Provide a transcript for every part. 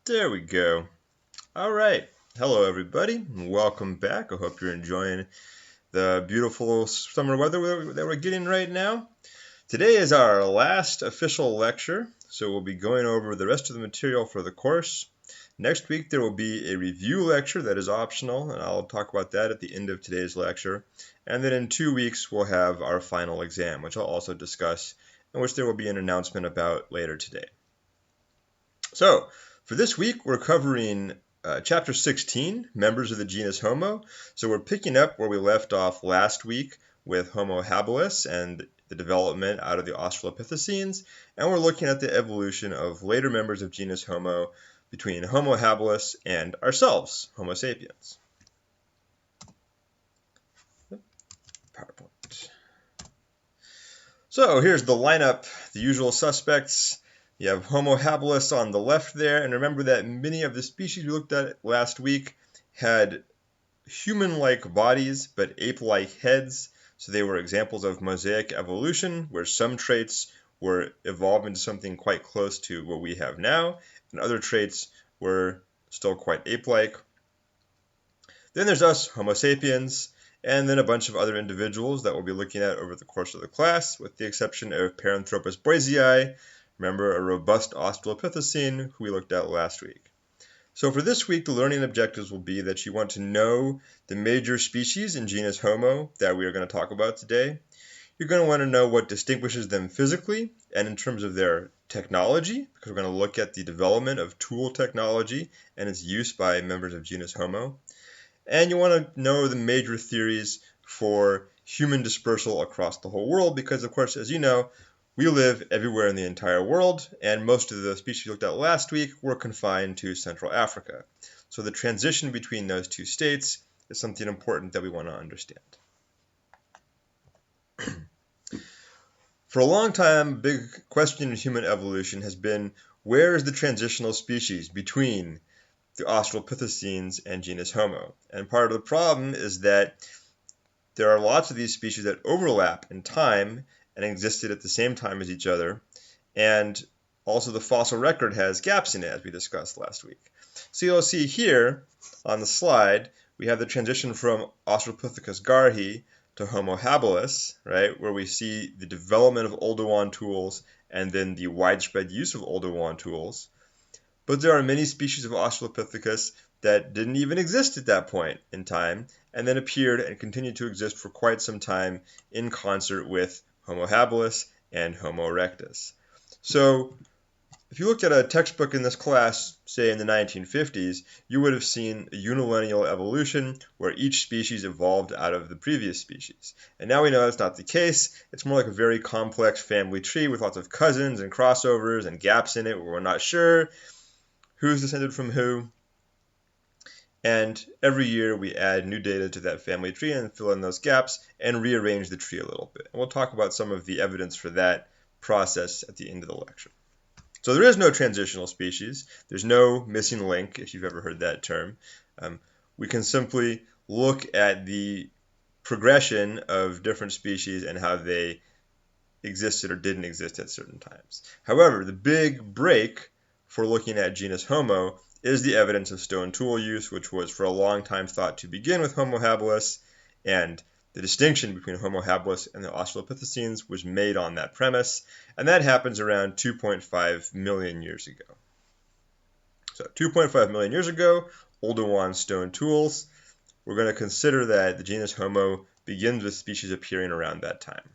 There we go. All right. Hello, everybody, and welcome back. I hope you're enjoying the beautiful summer weather that we're getting right now. Today is our last official lecture, so we'll be going over the rest of the material for the course. Next week, there will be a review lecture that is optional, and I'll talk about that at the end of today's lecture. And then in 2 weeks, we'll have our final exam, which I'll also discuss, and which there will be an announcement about later today. So, for this week, we're covering Chapter 16, Members of the Genus Homo. So we're picking up where we left off last week with Homo habilis and the development out of the Australopithecines, and we're looking at the evolution of later members of genus Homo between Homo habilis and ourselves, Homo sapiens. PowerPoint. So here's the lineup, the usual suspects. You have Homo habilis on the left there, and remember that many of the species we looked at last week had human-like bodies but ape-like heads, so they were examples of mosaic evolution, where some traits were evolved into something quite close to what we have now, and other traits were still quite ape-like. Then there's us, Homo sapiens, and then a bunch of other individuals that we'll be looking at over the course of the class, with the exception of Paranthropus boisei. Remember, a robust Australopithecine who we looked at last week. So for this week, the learning objectives will be that you want to know the major species in genus Homo that we are going to talk about today. You're going to want to know what distinguishes them physically and in terms of their technology, because we're going to look at the development of tool technology and its use by members of genus Homo. And you want to know the major theories for human dispersal across the whole world, because of course, as you know, we live everywhere in the entire world, and most of the species we looked at last week were confined to Central Africa. So the transition between those two states is something important that we want to understand. For a long time, a big question in human evolution has been, where is the transitional species between the Australopithecines and genus Homo? And part of the problem is that there are lots of these species that overlap in time and existed at the same time as each other, and also the fossil record has gaps in it, as we discussed last week. So you'll see here on the slide, we have the transition from Australopithecus garhi to Homo habilis, right, where we see the development of Oldowan tools and then the widespread use of Oldowan tools. But there are many species of Australopithecus that didn't even exist at that point in time, and then appeared and continued to exist for quite some time in concert with Homo habilis and Homo erectus. So if you looked at a textbook in this class, say in the 1950s, you would have seen a unilineal evolution where each species evolved out of the previous species. And now we know that's not the case. It's more like a very complex family tree with lots of cousins and crossovers and gaps in it where we're not sure who's descended from who. And every year we add new data to that family tree and fill in those gaps and rearrange the tree a little bit. And we'll talk about some of the evidence for that process at the end of the lecture. So there is no transitional species. There's no missing link, if you've ever heard that term. We can simply look at the progression of different species and how they existed or didn't exist at certain times. However, the big break for looking at genus Homo is the evidence of stone tool use, which was for a long time thought to begin with Homo habilis, and the distinction between Homo habilis and the Australopithecines was made on that premise, and that happens around 2.5 million years ago. So 2.5 million years ago, Oldowan stone tools. We're going to consider that the genus Homo begins with species appearing around that time,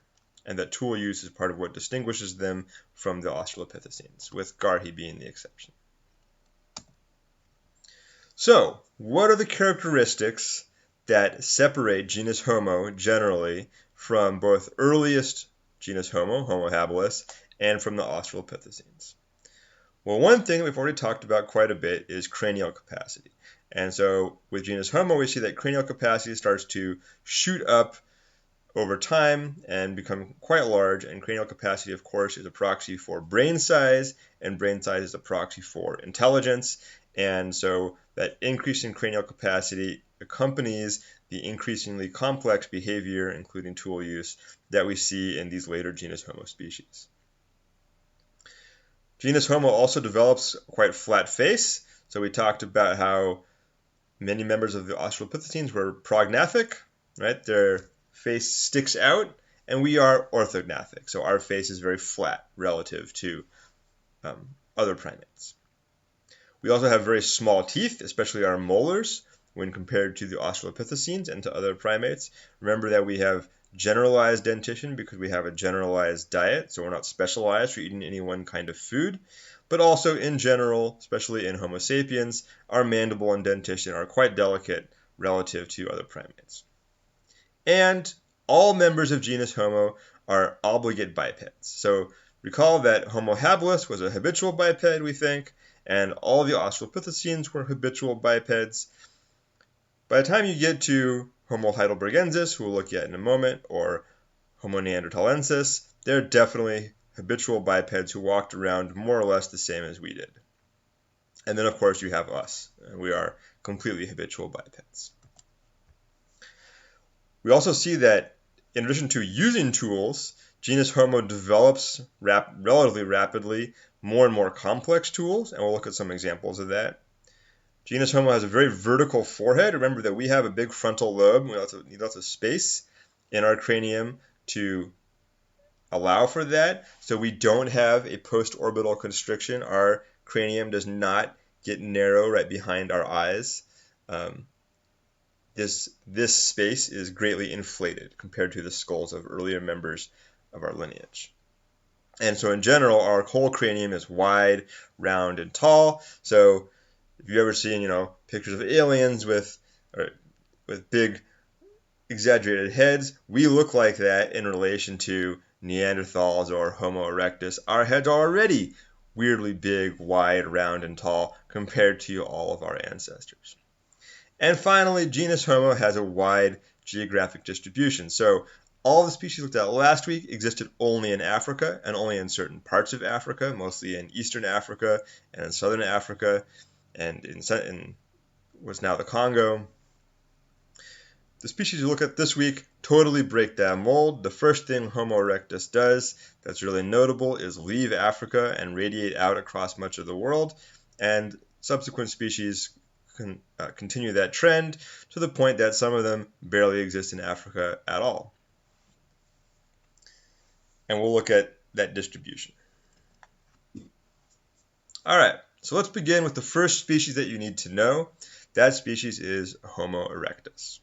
and that tool use is part of what distinguishes them from the Australopithecines, with garhi being the exception. So, what are the characteristics that separate genus Homo generally from both earliest genus Homo, Homo habilis, and from the Australopithecines? Well, one thing we've already talked about quite a bit is cranial capacity. And so with genus Homo, we see that cranial capacity starts to shoot up over time and become quite large, and cranial capacity, of course, is a proxy for brain size, and brain size is a proxy for intelligence. And so that increase in cranial capacity accompanies the increasingly complex behavior, including tool use, that we see in these later genus Homo species. Genus Homo also develops quite flat face, So we talked about how many members of the Australopithecines were prognathic, right? Their face sticks out, and we are orthognathic. So our face is very flat relative to other primates. We also have very small teeth, especially our molars, when compared to the Australopithecines and to other primates. Remember that we have generalized dentition because we have a generalized diet, so we're not specialized for eating any one kind of food. But also in general, especially in Homo sapiens, our mandible and dentition are quite delicate relative to other primates. And all members of genus Homo are obligate bipeds. So recall that Homo habilis was a habitual biped, we think, and all the Australopithecines were habitual bipeds. By the time you get to Homo heidelbergensis, who we'll look at in a moment, or Homo neanderthalensis, they're definitely habitual bipeds who walked around more or less the same as we did. And then, of course, you have us. We are completely habitual bipeds. We also see that in addition to using tools, genus Homo develops relatively rapidly more and more complex tools, and we'll look at some examples of that. Genus Homo has a very vertical forehead. Remember that we have a big frontal lobe. We need lots of space in our cranium to allow for that. So we don't have a post-orbital constriction. Our cranium does not get narrow right behind our eyes. This space is greatly inflated compared to the skulls of earlier members of our lineage. And so in general, our whole cranium is wide, round, and tall. So if you've ever seen, pictures of aliens with big exaggerated heads, we look like that in relation to Neanderthals or Homo erectus. Our heads are already weirdly big, wide, round, and tall compared to all of our ancestors. And finally, genus Homo has a wide geographic distribution. So all the species looked at last week existed only in Africa and only in certain parts of Africa, mostly in Eastern Africa and in Southern Africa and in what's now the Congo. The species you look at this week totally break that mold. The first thing Homo erectus does that's really notable is leave Africa and radiate out across much of the world, and subsequent species continue that trend to the point that some of them barely exist in Africa at all. And we'll look at that distribution. All right, so let's begin with the first species that you need to know. That species is Homo erectus.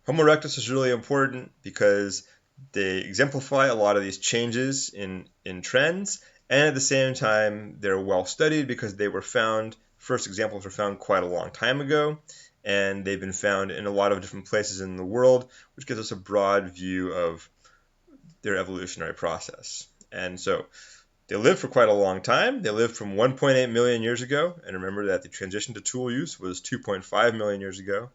Homo erectus is really important because they exemplify a lot of these changes in trends, and at the same time, they're well studied because they were found, first examples were found quite a long time ago, and they've been found in a lot of different places in the world, which gives us a broad view of their evolutionary process. And so they lived for quite a long time. They lived from 1.8 million years ago, and remember that the transition to tool use was 2.5 million years ago.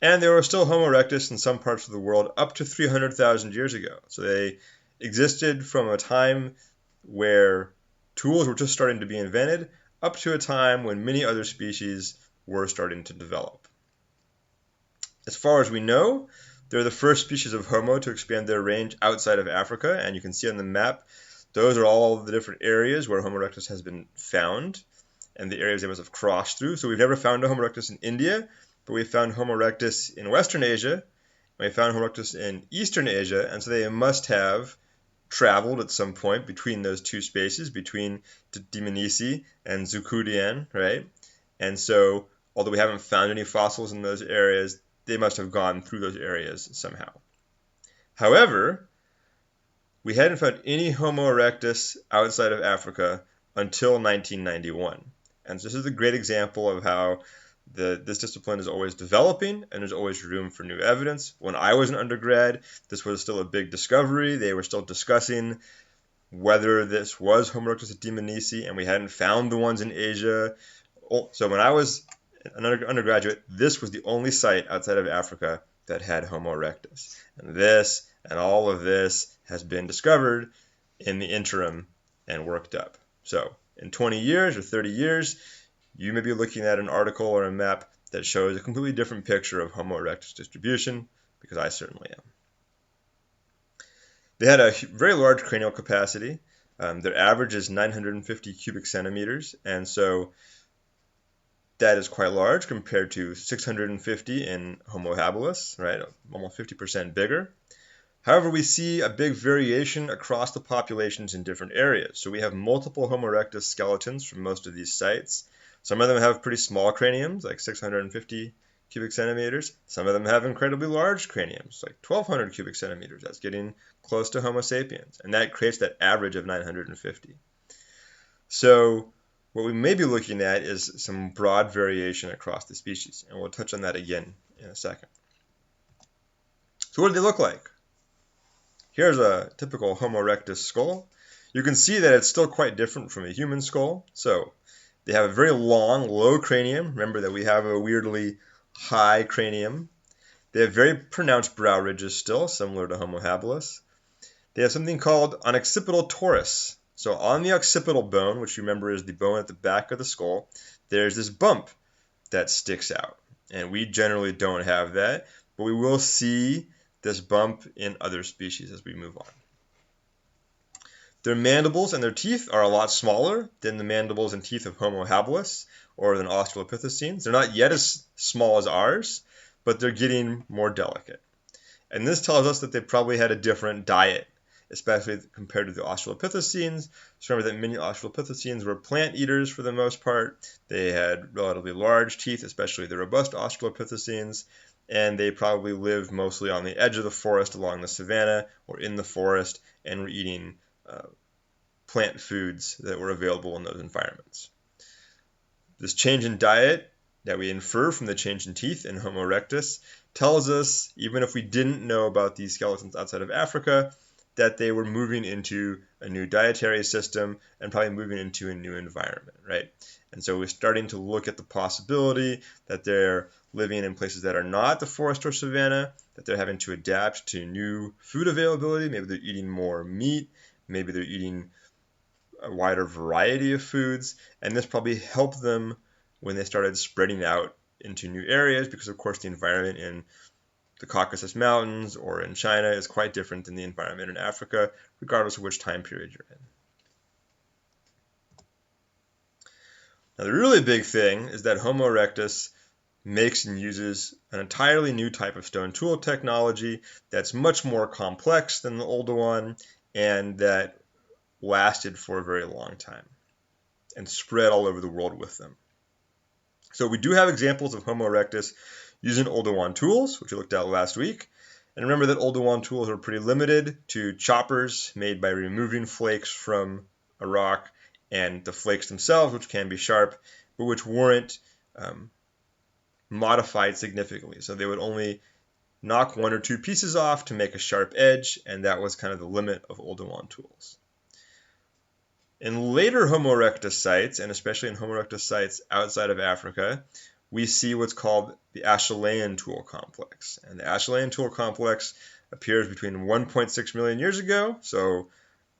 And there were still Homo erectus in some parts of the world up to 300,000 years ago. So they existed from a time where tools were just starting to be invented up to a time when many other species were starting to develop. As far as we know, they're the first species of Homo to expand their range outside of Africa, and you can see on the map, those are all the different areas where Homo erectus has been found, and the areas they must have crossed through. So we've never found a Homo erectus in India, but we found Homo erectus in Western Asia, and we found Homo erectus in Eastern Asia, and so they must have traveled at some point between those two spaces, between Dmanisi and Zucudian, right? And so, although we haven't found any fossils in those areas, they must have gone through those areas somehow. However, we hadn't found any Homo erectus outside of Africa until 1991. And so this is a great example of how this discipline is always developing and there's always room for new evidence. When I was an undergrad, this was still a big discovery. They were still discussing whether this was Homo erectus at Dmanisi, and we hadn't found the ones in Asia. So when I was an undergraduate, this was the only site outside of Africa that had Homo erectus. And this and all of this has been discovered in the interim and worked up. So in 20 years or 30 years, you may be looking at an article or a map that shows a completely different picture of Homo erectus distribution, because I certainly am. They had a very large cranial capacity. Their average is 950 cubic centimeters, and so that is quite large compared to 650 in Homo habilis, right? Almost 50% bigger. However, we see a big variation across the populations in different areas. So we have multiple Homo erectus skeletons from most of these sites. Some of them have pretty small craniums, like 650 cubic centimeters. Some of them have incredibly large craniums, like 1,200 cubic centimeters. That's getting close to Homo sapiens, and that creates that average of 950. So what we may be looking at is some broad variation across the species, and we'll touch on that again in a second. So what do they look like? Here's a typical Homo erectus skull. You can see that it's still quite different from a human skull. So they have a very long, low cranium. Remember that we have a weirdly high cranium. They have very pronounced brow ridges still, similar to Homo habilis. They have something called an occipital torus. So on the occipital bone, which you remember is the bone at the back of the skull, there's this bump that sticks out. And we generally don't have that, but we will see this bump in other species as we move on. Their mandibles and their teeth are a lot smaller than the mandibles and teeth of Homo habilis or than Australopithecines. They're not yet as small as ours, but they're getting more delicate. And this tells us that they probably had a different diet, especially compared to the Australopithecines. So remember that many Australopithecines were plant eaters for the most part. They had relatively large teeth, especially the robust Australopithecines, and they probably lived mostly on the edge of the forest along the savanna or in the forest and were eating plant foods that were available in those environments. This change in diet that we infer from the change in teeth in Homo erectus tells us, even if we didn't know about these skeletons outside of Africa, that they were moving into a new dietary system and probably moving into a new environment, right? And so we're starting to look at the possibility that they're living in places that are not the forest or savanna, that they're having to adapt to new food availability. Maybe they're eating more meat, maybe they're eating a wider variety of foods, and this probably helped them when they started spreading out into new areas because, of course, the environment in the Caucasus Mountains or in China is quite different than the environment in Africa, regardless of which time period you're in. Now, the really big thing is that Homo erectus makes and uses an entirely new type of stone tool technology that's much more complex than the older one and that lasted for a very long time and spread all over the world with them. So we do have examples of Homo erectus using Oldowan tools, which we looked at last week. And remember that Oldowan tools are pretty limited to choppers made by removing flakes from a rock and the flakes themselves, which can be sharp, but which weren't modified significantly. So they would only knock one or two pieces off to make a sharp edge, and that was kind of the limit of Oldowan tools. In later Homo erectus sites, and especially in Homo erectus sites outside of Africa, we see what's called the Acheulean tool complex. And the Acheulean tool complex appears between 1.6 million years ago, so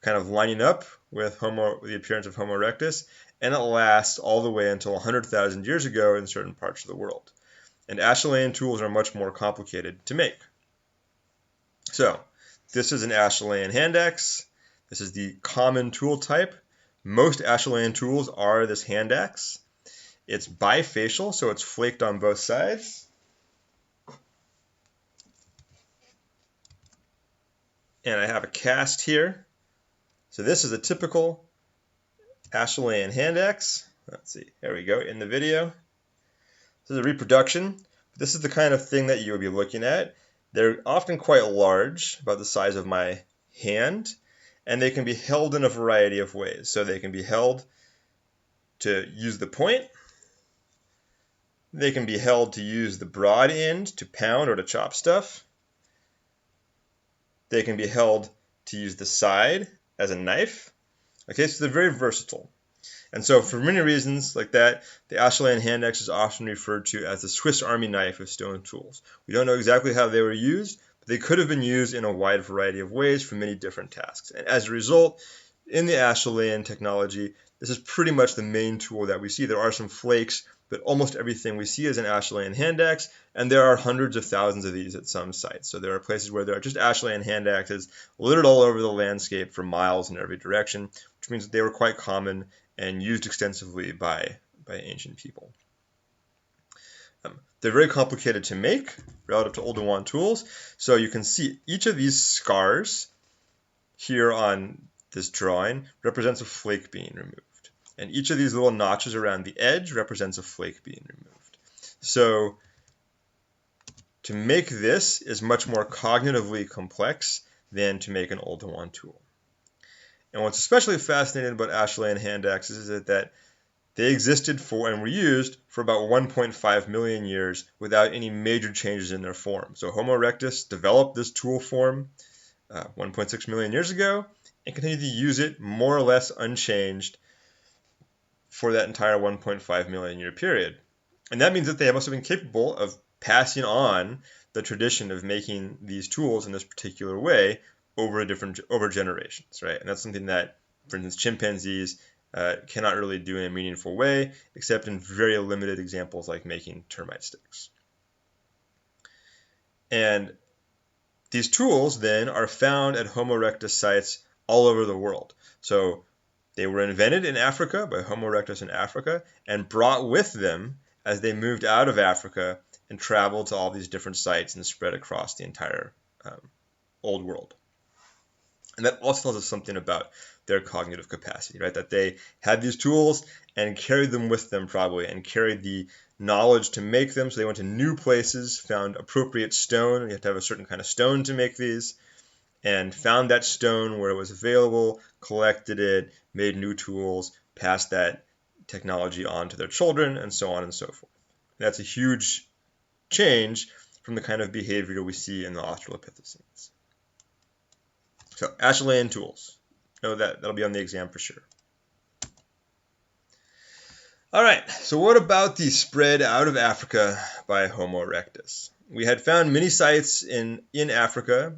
kind of lining up with the appearance of Homo erectus, and it lasts all the way until 100,000 years ago in certain parts of the world. And Acheulean tools are much more complicated to make. So this is an Acheulean hand axe. This is the common tool type. Most Acheulean tools are this hand axe. It's bifacial, so it's flaked on both sides. And I have a cast here. So this is a typical Acheulean hand axe. Let's see, there we go in the video. This is a reproduction. This is the kind of thing that you would be looking at. They're often quite large, about the size of my hand, and they can be held in a variety of ways. So they can be held to use the point. They can be held to use the broad end to pound or to chop stuff. They can be held to use the side as a knife. Okay, so they're very versatile. And so for many reasons like that, the Acheulean hand axe is often referred to as the Swiss Army knife of stone tools. We don't know exactly how they were used, but they could have been used in a wide variety of ways for many different tasks. And as a result, in the Acheulean technology, this is pretty much the main tool that we see. There are some flakes, but almost everything we see is an Acheulean hand axe, and there are hundreds of thousands of these at some sites. So there are places where there are just Acheulean hand axes littered all over the landscape for miles in every direction, which means that they were quite common and used extensively by ancient people. They're very complicated to make relative to older wand tools. So you can see each of these scars here on this drawing represents a flake being removed. And each of these little notches around the edge represents a flake being removed. So to make this is much more cognitively complex than to make an older wand tool. And what's especially fascinating about Acheulean hand axes is that they existed for and were used for about 1.5 million years without any major changes in their form. So Homo erectus developed this tool form 1.6 million years ago and continued to use it more or less unchanged for that entire 1.5 million year period. And that means that they must have been capable of passing on the tradition of making these tools in this particular way over generations, right? And that's something that, for instance, chimpanzees cannot really do in a meaningful way, except in very limited examples like making termite sticks. And these tools then are found at Homo erectus sites all over the world. So they were invented in Africa by Homo erectus in Africa and brought with them as they moved out of Africa and traveled to all these different sites and spread across the entire old world. And that also tells us something about their cognitive capacity, right? That they had these tools and carried them with them probably, and carried the knowledge to make them. So they went to new places, found appropriate stone. You have to have a certain kind of stone to make these, and found that stone where it was available, collected it, made new tools, passed that technology on to their children, and so on and so forth. That's a huge change from the kind of behavior we see in the Australopithecines. So Acheulean tools. Know that. That'll be on the exam for sure. All right, so what about the spread out of Africa by Homo erectus? We had found many sites in Africa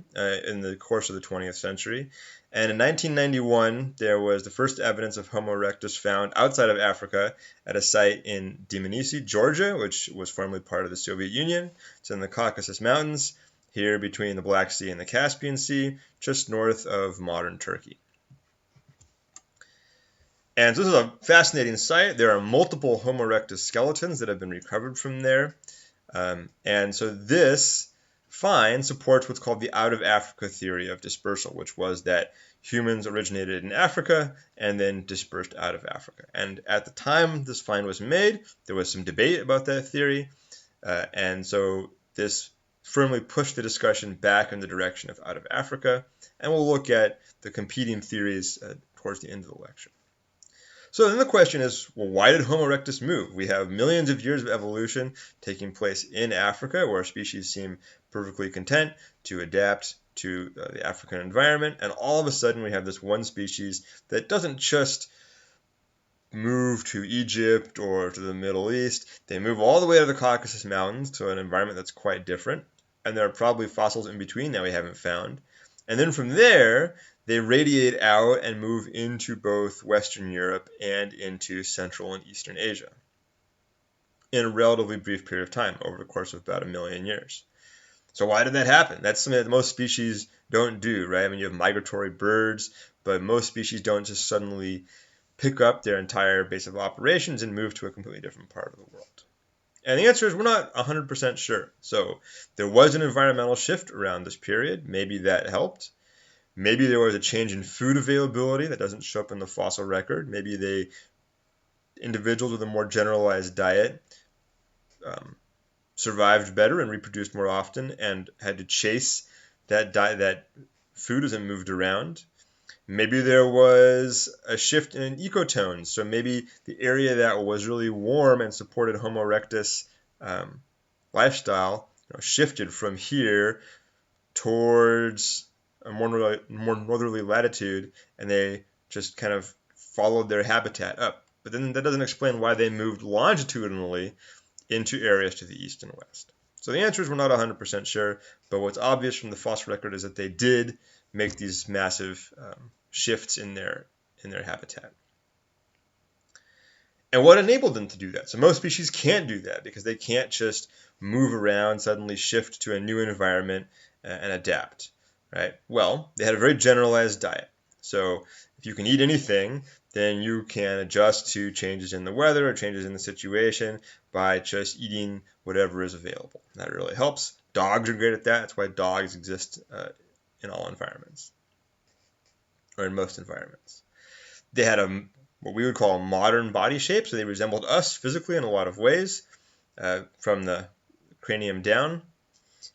in the course of the 20th century, and in 1991 there was the first evidence of Homo erectus found outside of Africa at a site in Dmanisi, Georgia, which was formerly part of the Soviet Union. It's in the Caucasus Mountains, here between the Black Sea and the Caspian Sea, just north of modern Turkey. And so this is a fascinating site. There are multiple Homo erectus skeletons that have been recovered from there. And so this find supports what's called the out of Africa theory of dispersal, which was that humans originated in Africa and then dispersed out of Africa. And at the time this find was made, there was some debate about that theory. And so this firmly pushed the discussion back in the direction of out of Africa. And we'll look at the competing theories towards the end of the lecture. So then the question is, well, why did Homo erectus move? We have millions of years of evolution taking place in Africa, where species seem perfectly content to adapt to the African environment, and all of a sudden we have this one species that doesn't just move to Egypt or to the Middle East. They move all the way to the Caucasus Mountains to an environment that's quite different, and there are probably fossils in between that we haven't found. And then from there, they radiate out and move into both Western Europe and into Central and Eastern Asia in a relatively brief period of time, over the course of about 1 million years. So why did that happen? That's something that most species don't do, right? I mean, you have migratory birds, but most species don't just suddenly pick up their entire base of operations and move to a completely different part of the world. And the answer is we're not 100% sure. So there was an environmental shift around this period. Maybe that helped. Maybe there was a change in food availability that doesn't show up in the fossil record. Maybe individuals with a more generalized diet survived better and reproduced more often and had to chase that food as it moved around. Maybe there was a shift in ecotones. So maybe the area that was really warm and supported Homo erectus lifestyle shifted from here towards a more northerly latitude, and they just kind of followed their habitat up. But then that doesn't explain why they moved longitudinally into areas to the east and west. So the answer is we're not 100% sure, but what's obvious from the fossil record is that they did make these massive shifts in their habitat. And what enabled them to do that? So most species can't do that because they can't just move around, suddenly shift to a new environment and adapt, right? Well, they had a very generalized diet. So if you can eat anything, then you can adjust to changes in the weather or changes in the situation by just eating whatever is available. That really helps. Dogs are great at that. That's why dogs exist in all environments, or in most environments. They had what we would call a modern body shape, so they resembled us physically in a lot of ways, from the cranium down.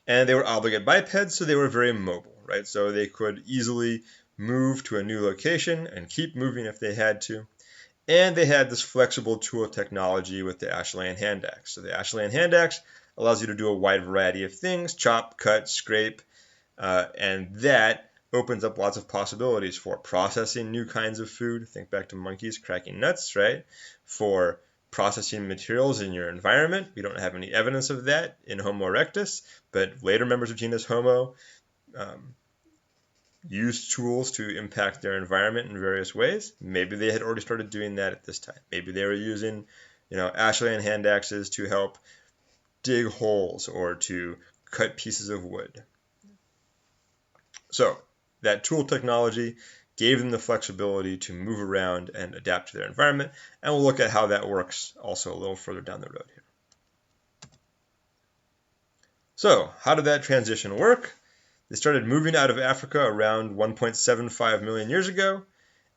And they were obligate bipeds, so they were very mobile, right? So they could easily move to a new location and keep moving if they had to. And they had this flexible tool technology with the Acheulean hand axe. So the Acheulean hand axe allows you to do a wide variety of things: chop, cut, scrape, and that opens up lots of possibilities for processing new kinds of food. Think back to monkeys cracking nuts, right? For processing materials in your environment. We don't have any evidence of that in Homo erectus, but later members of genus Homo used tools to impact their environment in various ways. Maybe they had already started doing that at this time. Maybe they were using, Acheulean hand axes to help dig holes or to cut pieces of wood. So that tool technology gave them the flexibility to move around and adapt to their environment, and we'll look at how that works also a little further down the road here. So how did that transition work? They started moving out of Africa around 1.75 million years ago,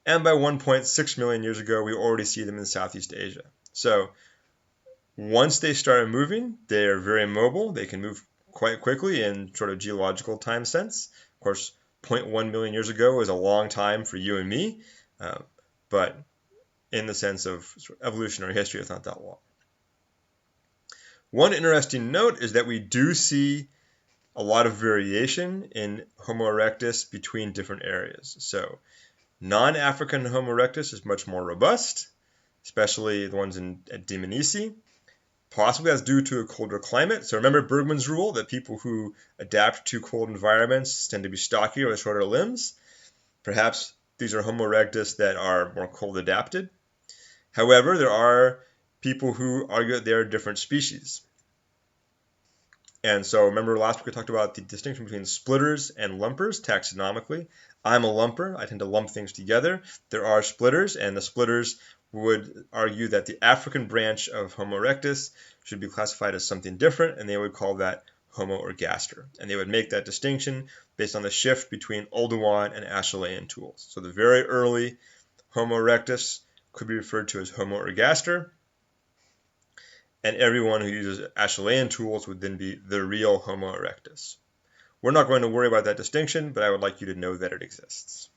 and by 1.6 million years ago, we already see them in Southeast Asia. So once they started moving, they are very mobile. They can move quite quickly in sort of geological time sense. Of course, 0.1 million years ago is a long time for you and me, but in the sense of evolutionary history, it's not that long. One interesting note is that we do see a lot of variation in Homo erectus between different areas. So non-African Homo erectus is much more robust, especially the ones at Dmanisi. Possibly that's due to a colder climate. So remember Bergmann's rule that people who adapt to cold environments tend to be stockier with shorter limbs. Perhaps these are Homo erectus that are more cold adapted. However, there are people who argue that they are different species. And so remember last week we talked about the distinction between splitters and lumpers taxonomically. I'm a lumper. I tend to lump things together. There are splitters, and the splitters would argue that the African branch of Homo erectus should be classified as something different, and they would call that Homo ergaster. And they would make that distinction based on the shift between Oldowan and Acheulean tools. So the very early Homo erectus could be referred to as Homo ergaster, and everyone who uses Acheulean tools would then be the real Homo erectus. We're not going to worry about that distinction, but I would like you to know that it exists.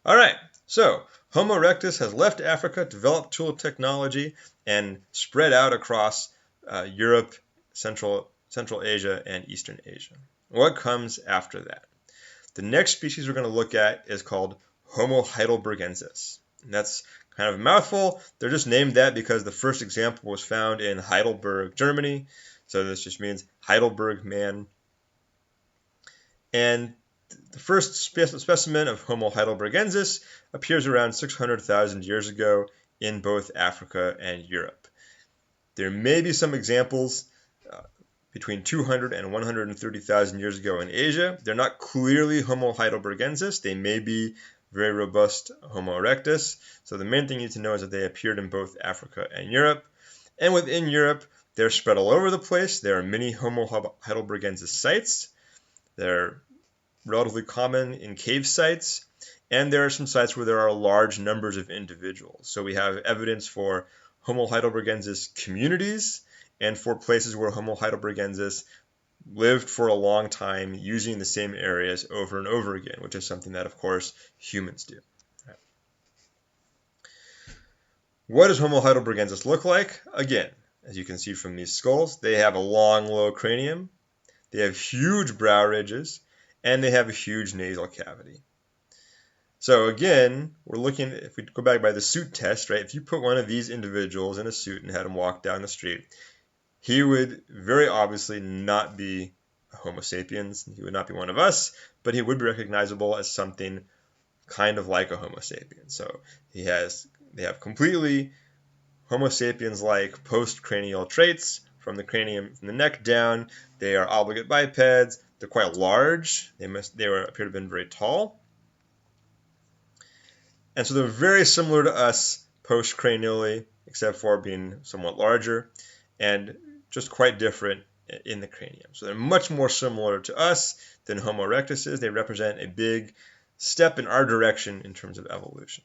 All right, so Homo erectus has left Africa, developed tool technology, and spread out across Europe, Central Asia, and Eastern Asia. What comes after that? The next species we're going to look at is called Homo heidelbergensis. And that's kind of a mouthful. They're just named that because the first example was found in Heidelberg, Germany. So this just means Heidelberg man. And the first specimen of Homo heidelbergensis appears around 600,000 years ago in both Africa and Europe. There may be some examples between 200 and 130,000 years ago in Asia. They're not clearly Homo heidelbergensis. They may be very robust Homo erectus. So the main thing you need to know is that they appeared in both Africa and Europe. And within Europe, they're spread all over the place. There are many Homo heidelbergensis sites. They're relatively common in cave sites. And there are some sites where there are large numbers of individuals. So we have evidence for Homo heidelbergensis communities and for places where Homo heidelbergensis lived for a long time using the same areas over and over again, which is something that, of course, humans do. Right. What does Homo heidelbergensis look like? Again, as you can see from these skulls, they have a long, low cranium, they have huge brow ridges, and they have a huge nasal cavity. So again, we're looking, if we go back by the suit test, right? If you put one of these individuals in a suit and had him walk down the street, he would very obviously not be a Homo sapiens. He would not be one of us, but he would be recognizable as something kind of like a Homo sapiens. So they have completely Homo sapiens-like postcranial traits from the cranium, from the neck down. They are obligate bipeds. They're quite large. They appear to have been very tall. And so they're very similar to us postcranially, except for being somewhat larger, and just quite different in the cranium. So they're much more similar to us than Homo erectus is. They represent a big step in our direction in terms of evolution.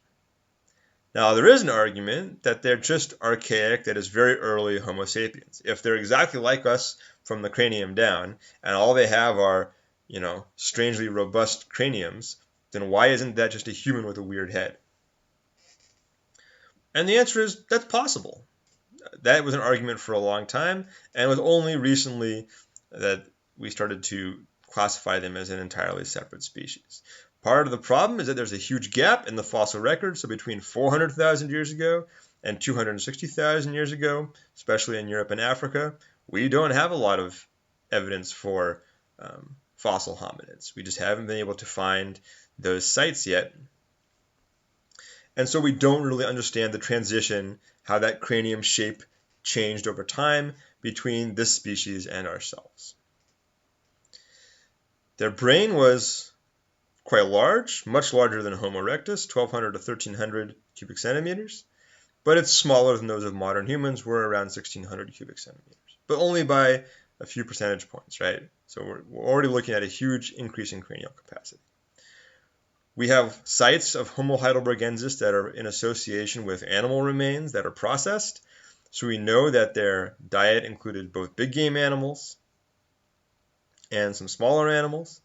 Now, there is an argument that they're just archaic, that is very early Homo sapiens. If they're exactly like us from the cranium down, and all they have are, strangely robust craniums, then why isn't that just a human with a weird head? And the answer is that's possible. That was an argument for a long time, and it was only recently that we started to classify them as an entirely separate species. Part of the problem is that there's a huge gap in the fossil record, so between 400,000 years ago and 260,000 years ago, especially in Europe and Africa, we don't have a lot of evidence for fossil hominids. We just haven't been able to find those sites yet. And so we don't really understand the transition, how that cranium shape changed over time between this species and ourselves. Their brain was quite large, much larger than Homo erectus, 1,200 to 1,300 cubic centimeters, but it's smaller than those of modern humans. We're around 1,600 cubic centimeters, but only by a few percentage points, right? So we're already looking at a huge increase in cranial capacity. We have sites of Homo heidelbergensis that are in association with animal remains that are processed. So we know that their diet included both big game animals and some smaller animals.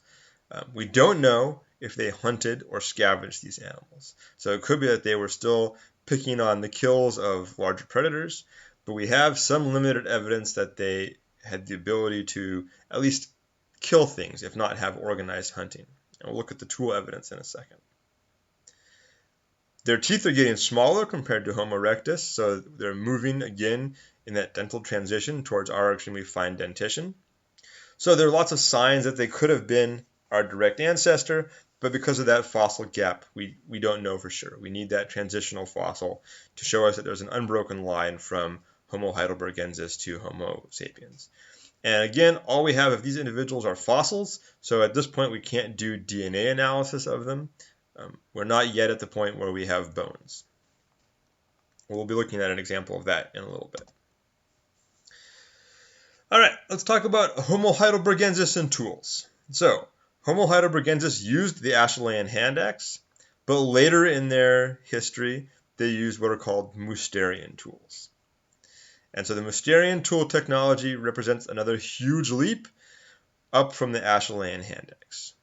We don't know if they hunted or scavenged these animals. So it could be that they were still picking on the kills of larger predators, but we have some limited evidence that they had the ability to at least kill things, if not have organized hunting. And we'll look at the tool evidence in a second. Their teeth are getting smaller compared to Homo erectus, so they're moving again in that dental transition towards our extremely fine dentition. So there are lots of signs that they could have been our direct ancestor, but because of that fossil gap, we don't know for sure. We need that transitional fossil to show us that there's an unbroken line from Homo heidelbergensis to Homo sapiens. And again, all we have of these individuals are fossils, so at this point we can't do DNA analysis of them. We're not yet at the point where we have bones. We'll be looking at an example of that in a little bit. All right, let's talk about Homo heidelbergensis and tools. So, Homo heidelbergensis used the Acheulean hand axe, but later in their history, they used what are called Mousterian tools. And so the Mousterian tool technology represents another huge leap up from the Acheulean hand axe.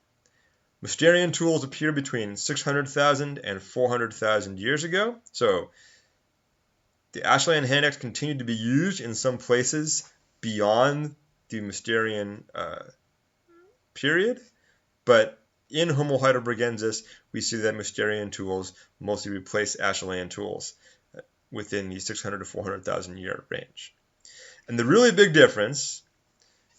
Mousterian tools appear between 600,000 and 400,000 years ago. So the Acheulean hand axe continued to be used in some places beyond the Mousterian period, but in Homo heidelbergensis, we see that Mousterian tools mostly replace Acheulean tools within the 600 to 400,000 year range. And the really big difference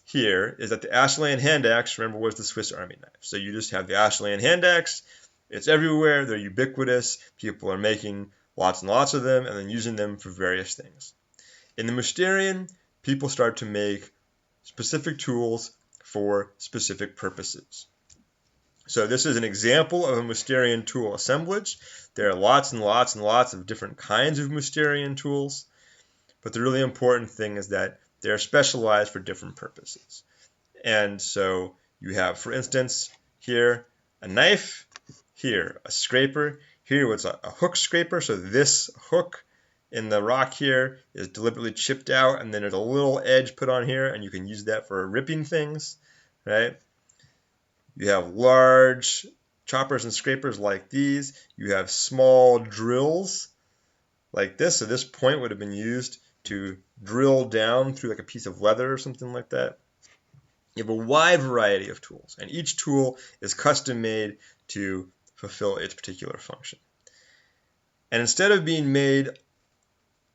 here is that the Acheulean hand axe, remember, was the Swiss Army knife. So you just have the Acheulean hand axe. It's everywhere. They're ubiquitous. People are making lots and lots of them and then using them for various things. In the Mousterian, people start to make specific tools for specific purposes. So this is an example of a Mousterian tool assemblage. There are lots and lots and lots of different kinds of Mousterian tools, but the really important thing is that they're specialized for different purposes. And so you have, for instance, here a knife, here a scraper, here it's a hook scraper. So this hook in the rock here is deliberately chipped out, and then there's a little edge put on here, and you can use that for ripping things, right? You have large choppers and scrapers like these. You have small drills like this. So this point would have been used to drill down through like a piece of leather or something like that. You have a wide variety of tools, and each tool is custom made to fulfill its particular function. And instead of being made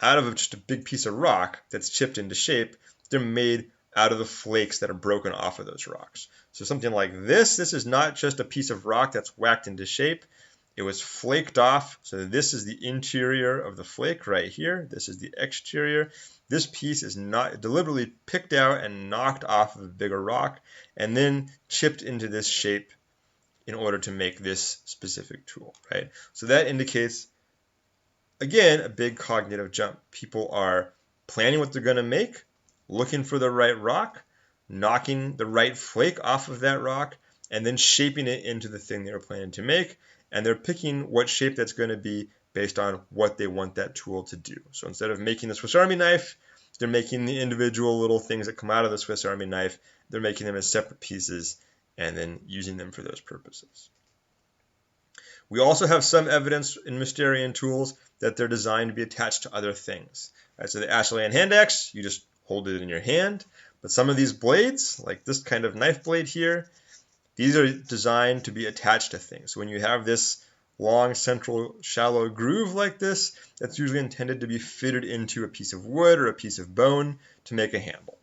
out of just a big piece of rock that's chipped into shape, they're made out of the flakes that are broken off of those rocks. So something like this is not just a piece of rock that's whacked into shape. It was flaked off. So this is the interior of the flake right here. This is the exterior. This piece is not deliberately picked out and knocked off of a bigger rock and then chipped into this shape in order to make this specific tool, right? So that indicates, again, a big cognitive jump. People are planning what they're going to make, looking for the right rock, knocking the right flake off of that rock, and then shaping it into the thing they were planning to make. And they're picking what shape that's going to be based on what they want that tool to do. So instead of making the Swiss Army knife, they're making the individual little things that come out of the Swiss Army knife. They're making them as separate pieces and then using them for those purposes. We also have some evidence in Mysterian tools that they're designed to be attached to other things. Right, so the Acheulean hand axe, you just hold it in your hand. But some of these blades, like this kind of knife blade here, these are designed to be attached to things. So when you have this long central shallow groove like this, that's usually intended to be fitted into a piece of wood or a piece of bone to make a handle.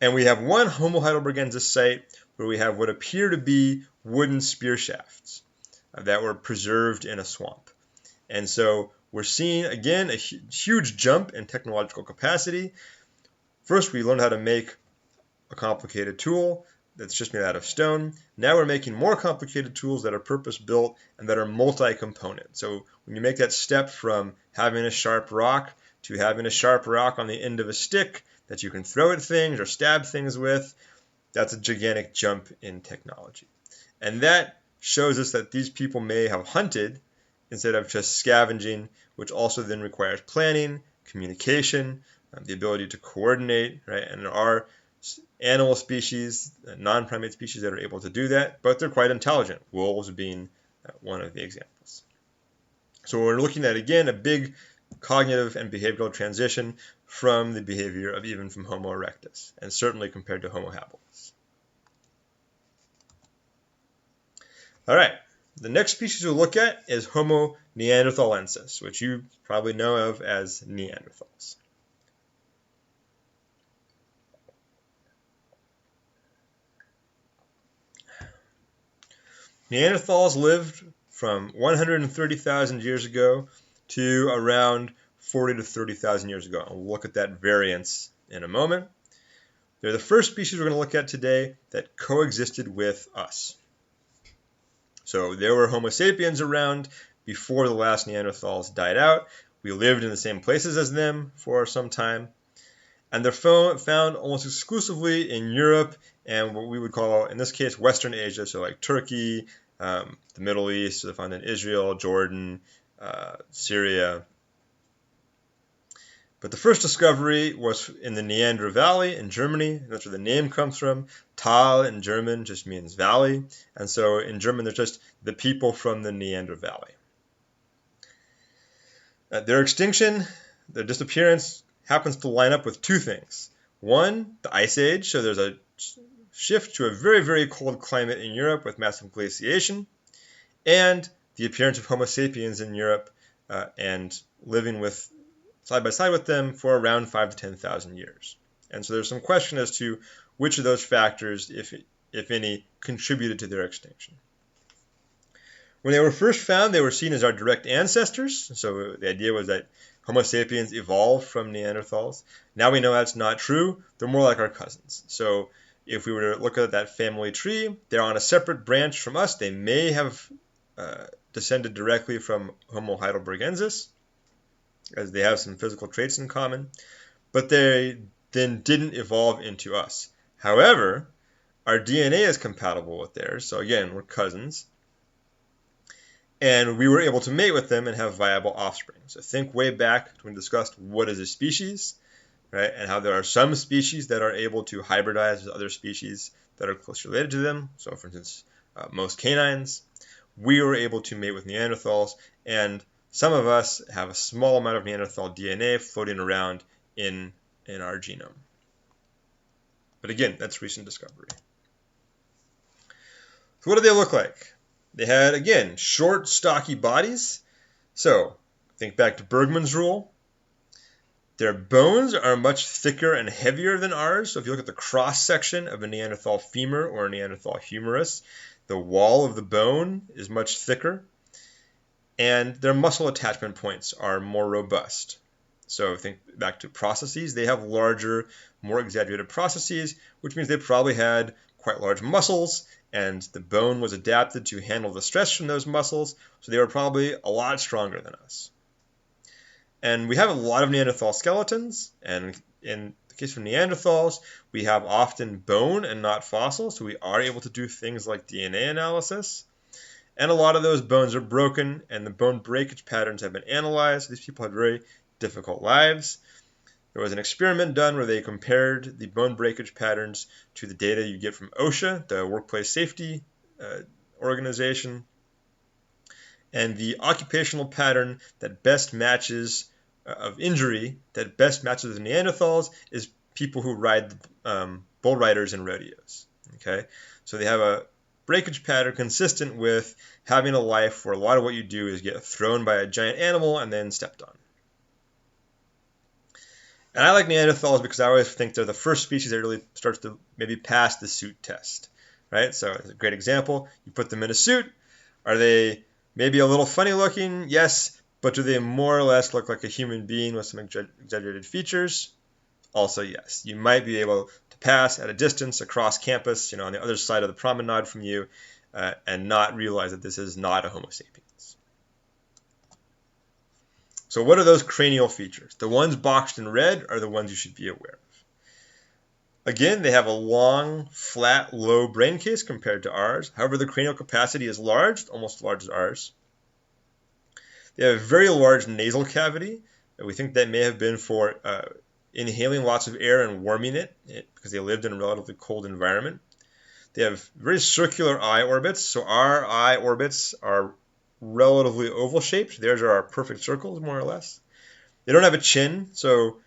And we have one Homo heidelbergensis site where we have what appear to be wooden spear shafts that were preserved in a swamp. And so we're seeing, again, a huge jump in technological capacity. First, we learned how to make a complicated tool that's just made out of stone. Now we're making more complicated tools that are purpose-built and that are multi-component. So when you make that step from having a sharp rock to having a sharp rock on the end of a stick that you can throw at things or stab things with, that's a gigantic jump in technology. And that shows us that these people may have hunted instead of just scavenging, which also then requires planning, communication, the ability to coordinate, right? And there are animal species, non-primate species that are able to do that, but they're quite intelligent, wolves being one of the examples. So we're looking at, again, a big cognitive and behavioral transition from the behavior of even from Homo erectus, and certainly compared to Homo habilis. All right, the next species we'll look at is Homo neanderthalensis, which you probably know of as Neanderthals. Neanderthals lived from 130,000 years ago to around 40 to 30,000 years ago. And we'll look at that variance in a moment. They're the first species we're going to look at today that coexisted with us. So there were Homo sapiens around before the last Neanderthals died out. We lived in the same places as them for some time. And they're found almost exclusively in Europe and what we would call, in this case, Western Asia, so like Turkey, the Middle East, so they're found in Israel, Jordan, Syria. But the first discovery was in the Neander Valley in Germany. That's where the name comes from. Tal in German just means valley. And so in German, they're just the people from the Neander Valley. Their extinction, their disappearance, happens to line up with two things. One, the Ice Age. So there's a shift to a very, very cold climate in Europe with massive glaciation. And the appearance of Homo sapiens in Europe and living with side by side with them for around 5 to 10,000 years. And so there's some question as to which of those factors, if any, contributed to their extinction. When they were first found, they were seen as our direct ancestors. So the idea was that Homo sapiens evolved from Neanderthals. Now we know that's not true. They're more like our cousins. So if we were to look at that family tree, they're on a separate branch from us. They may have descended directly from Homo heidelbergensis, as they have some physical traits in common, but they then didn't evolve into us. However, our DNA is compatible with theirs, so again, we're cousins, and we were able to mate with them and have viable offspring. So think way back when we discussed what is a species, right, and how there are some species that are able to hybridize with other species that are closely related to them. So for instance, most canines. We were able to mate with Neanderthals, and some of us have a small amount of Neanderthal DNA floating around in our genome. But again, that's recent discovery. So what do they look like? They had, again, short, stocky bodies. So think back to Bergman's rule. Their bones are much thicker and heavier than ours. So if you look at the cross-section of a Neanderthal femur or a Neanderthal humerus, the wall of the bone is much thicker, and their muscle attachment points are more robust. So think back to processes. They have larger, more exaggerated processes, which means they probably had quite large muscles, and the bone was adapted to handle the stress from those muscles, so they were probably a lot stronger than us. And we have a lot of Neanderthal skeletons, and in the case of Neanderthals, we have often bone and not fossils, so we are able to do things like DNA analysis. And a lot of those bones are broken, and the bone breakage patterns have been analyzed. These people had very difficult lives. There was an experiment done where they compared the bone breakage patterns to the data you get from OSHA, the Workplace Safety Organization. And the occupational pattern that best matches of injury, that best matches the Neanderthals, is people who ride bull riders in rodeos. Okay, so they have a breakage pattern consistent with having a life where a lot of what you do is get thrown by a giant animal and then stepped on. And I like Neanderthals because I always think they're the first species that really starts to maybe pass the suit test, right? So it's a great example. You put them in a suit. Are they maybe a little funny looking? Yes. But do they more or less look like a human being with some exaggerated features? Also, yes. You might be able to pass at a distance across campus, on the other side of the promenade from you, and not realize that this is not a Homo sapiens. So what are those cranial features? The ones boxed in red are the ones you should be aware of. Again, they have a long, flat, low brain case compared to ours. However, the cranial capacity is large, almost as large as ours. They have a very large nasal cavity. We think that may have been for inhaling lots of air and warming it because they lived in a relatively cold environment. They have very circular eye orbits. So our eye orbits are relatively oval shaped. Theirs are our perfect circles, more or less. They don't have a chin. So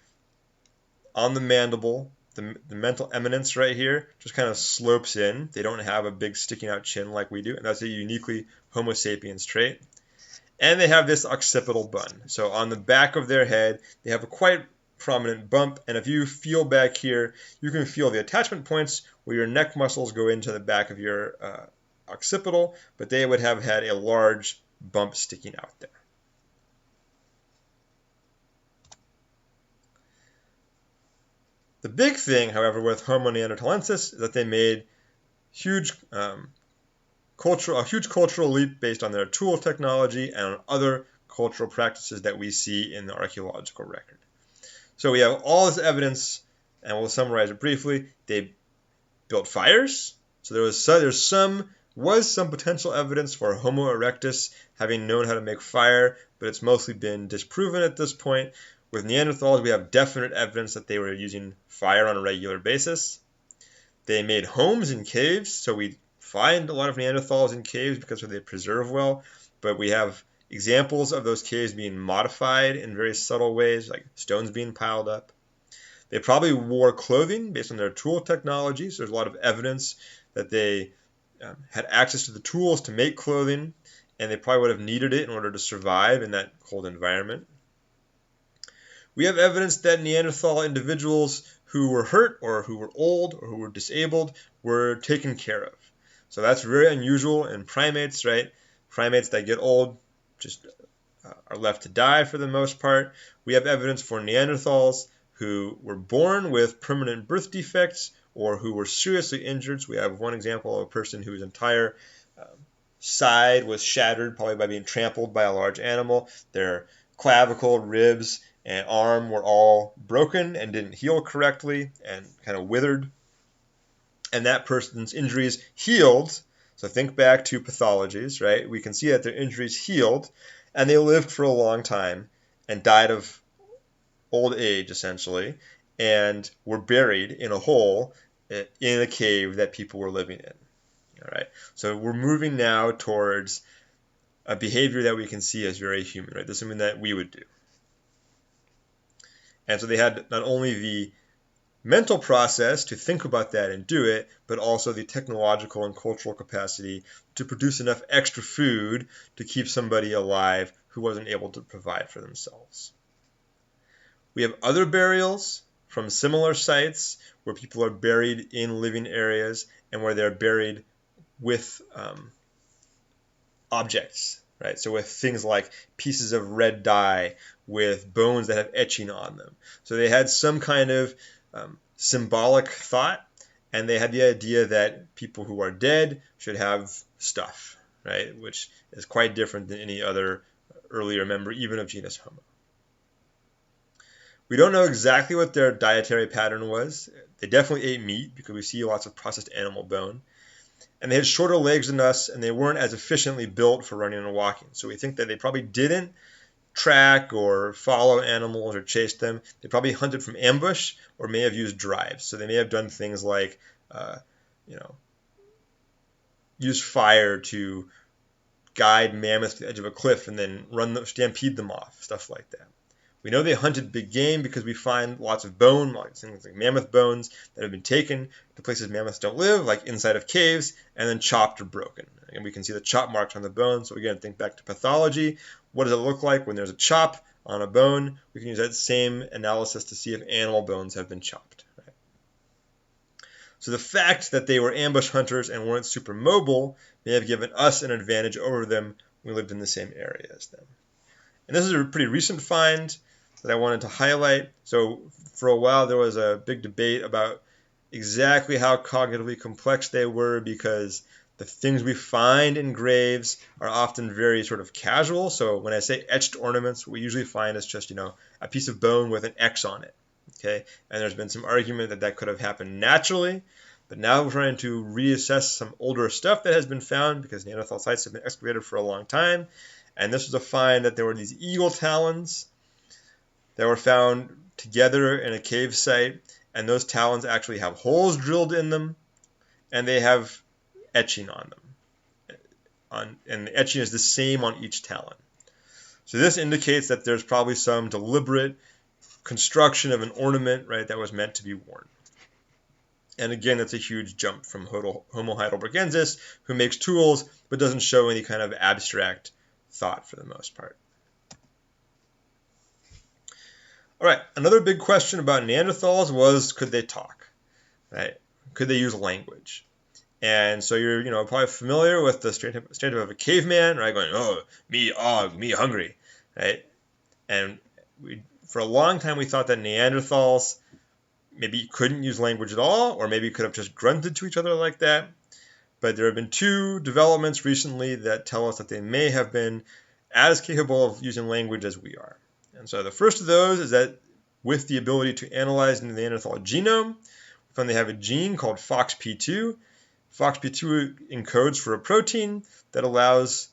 on the mandible, the mental eminence right here just kind of slopes in. They don't have a big sticking out chin like we do. And that's a uniquely Homo sapiens trait. And they have this occipital bun. So on the back of their head, they have a quite prominent bump. And if you feel back here, you can feel the attachment points where your neck muscles go into the back of your occipital, but they would have had a large bump sticking out there. The big thing, however, with Homo neanderthalensis is that they made a huge cultural leap based on their tool technology and on other cultural practices that we see in the archaeological record. So we have all this evidence, and we'll summarize it briefly. They built fires. So there was some potential evidence for Homo erectus having known how to make fire, but it's mostly been disproven at this point. With Neanderthals, we have definite evidence that they were using fire on a regular basis. They made homes in caves, so we find a lot of Neanderthals in caves because they preserve well, but we have examples of those caves being modified in very subtle ways, like stones being piled up. They probably wore clothing based on their tool technology, so there's a lot of evidence that they had access to the tools to make clothing, and they probably would have needed it in order to survive in that cold environment. We have evidence that Neanderthal individuals who were hurt or who were old or who were disabled were taken care of. So that's very unusual in primates, right? Primates that get old just are left to die for the most part. We have evidence for Neanderthals who were born with permanent birth defects or who were seriously injured. So we have one example of a person whose entire side was shattered, probably by being trampled by a large animal. Their clavicle, ribs, and arm were all broken and didn't heal correctly and kind of withered. And that person's injuries healed. So think back to pathologies, right? We can see that their injuries healed and they lived for a long time and died of old age, essentially, and were buried in a hole in a cave that people were living in. All right. So we're moving now towards a behavior that we can see as very human, right? This is something that we would do. And so they had not only the mental process to think about that and do it, but also the technological and cultural capacity to produce enough extra food to keep somebody alive who wasn't able to provide for themselves. We have other burials from similar sites where people are buried in living areas and where they're buried with objects, right? So with things like pieces of red dye, with bones that have etching on them. So they had some kind of symbolic thought, and they had the idea that people who are dead should have stuff, right? Which is quite different than any other earlier member, even of genus Homo. We don't know exactly what their dietary pattern was. They definitely ate meat because we see lots of processed animal bone. And they had shorter legs than us, and they weren't as efficiently built for running and walking. So we think that they probably didn't track or follow animals or chase them. They probably hunted from ambush or may have used drives. So they may have done things like, use fire to guide mammoths to the edge of a cliff and then stampede them off, stuff like that. We know they hunted big game because we find lots of bone, like things like mammoth bones that have been taken to places mammoths don't live, like inside of caves, and then chopped or broken. And we can see the chop marks on the bone. So again, think back to pathology. What does it look like when there's a chop on a bone? We can use that same analysis to see if animal bones have been chopped. Right? So the fact that they were ambush hunters and weren't super mobile may have given us an advantage over them when we lived in the same area as them. And this is a pretty recent find that I wanted to highlight. So for a while there was a big debate about exactly how cognitively complex they were, because the things we find in graves are often very sort of casual. So when I say etched ornaments, what we usually find is just, a piece of bone with an X on it. Okay, and there's been some argument that that could have happened naturally, but now we're trying to reassess some older stuff that has been found because Neanderthal sites have been excavated for a long time. And this was a find that there were these eagle talons that were found together in a cave site, and those talons actually have holes drilled in them, and they have etching on them. And the etching is the same on each talon. So this indicates that there's probably some deliberate construction of an ornament, right, that was meant to be worn. And again, that's a huge jump from Homo heidelbergensis, who makes tools but doesn't show any kind of abstract thought for the most part. All right, another big question about Neanderthals was, could they talk? Right? Could they use language? And so you're, probably familiar with the straight of a caveman, right? Going, oh, me og, me hungry, right? And for a long time we thought that Neanderthals maybe couldn't use language at all, or maybe could have just grunted to each other like that. But there have been two developments recently that tell us that they may have been as capable of using language as we are. And so the first of those is that with the ability to analyze the Neanderthal genome, we found they have a gene called FOXP2. FOXP2 encodes for a protein that allows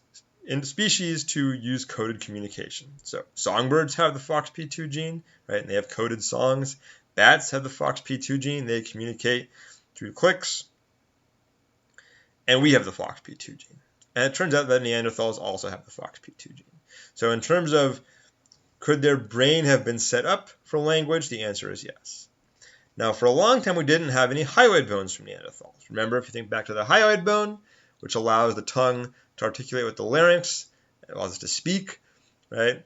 species to use coded communication. So songbirds have the FOXP2 gene, right? And they have coded songs. Bats have the FOXP2 gene. They communicate through clicks. And we have the FOXP2 gene. And it turns out that Neanderthals also have the FOXP2 gene. So in terms of could their brain have been set up for language, the answer is yes. Now, for a long time, we didn't have any hyoid bones from Neanderthals. Remember, if you think back to the hyoid bone, which allows the tongue to articulate with the larynx, it allows us to speak, right?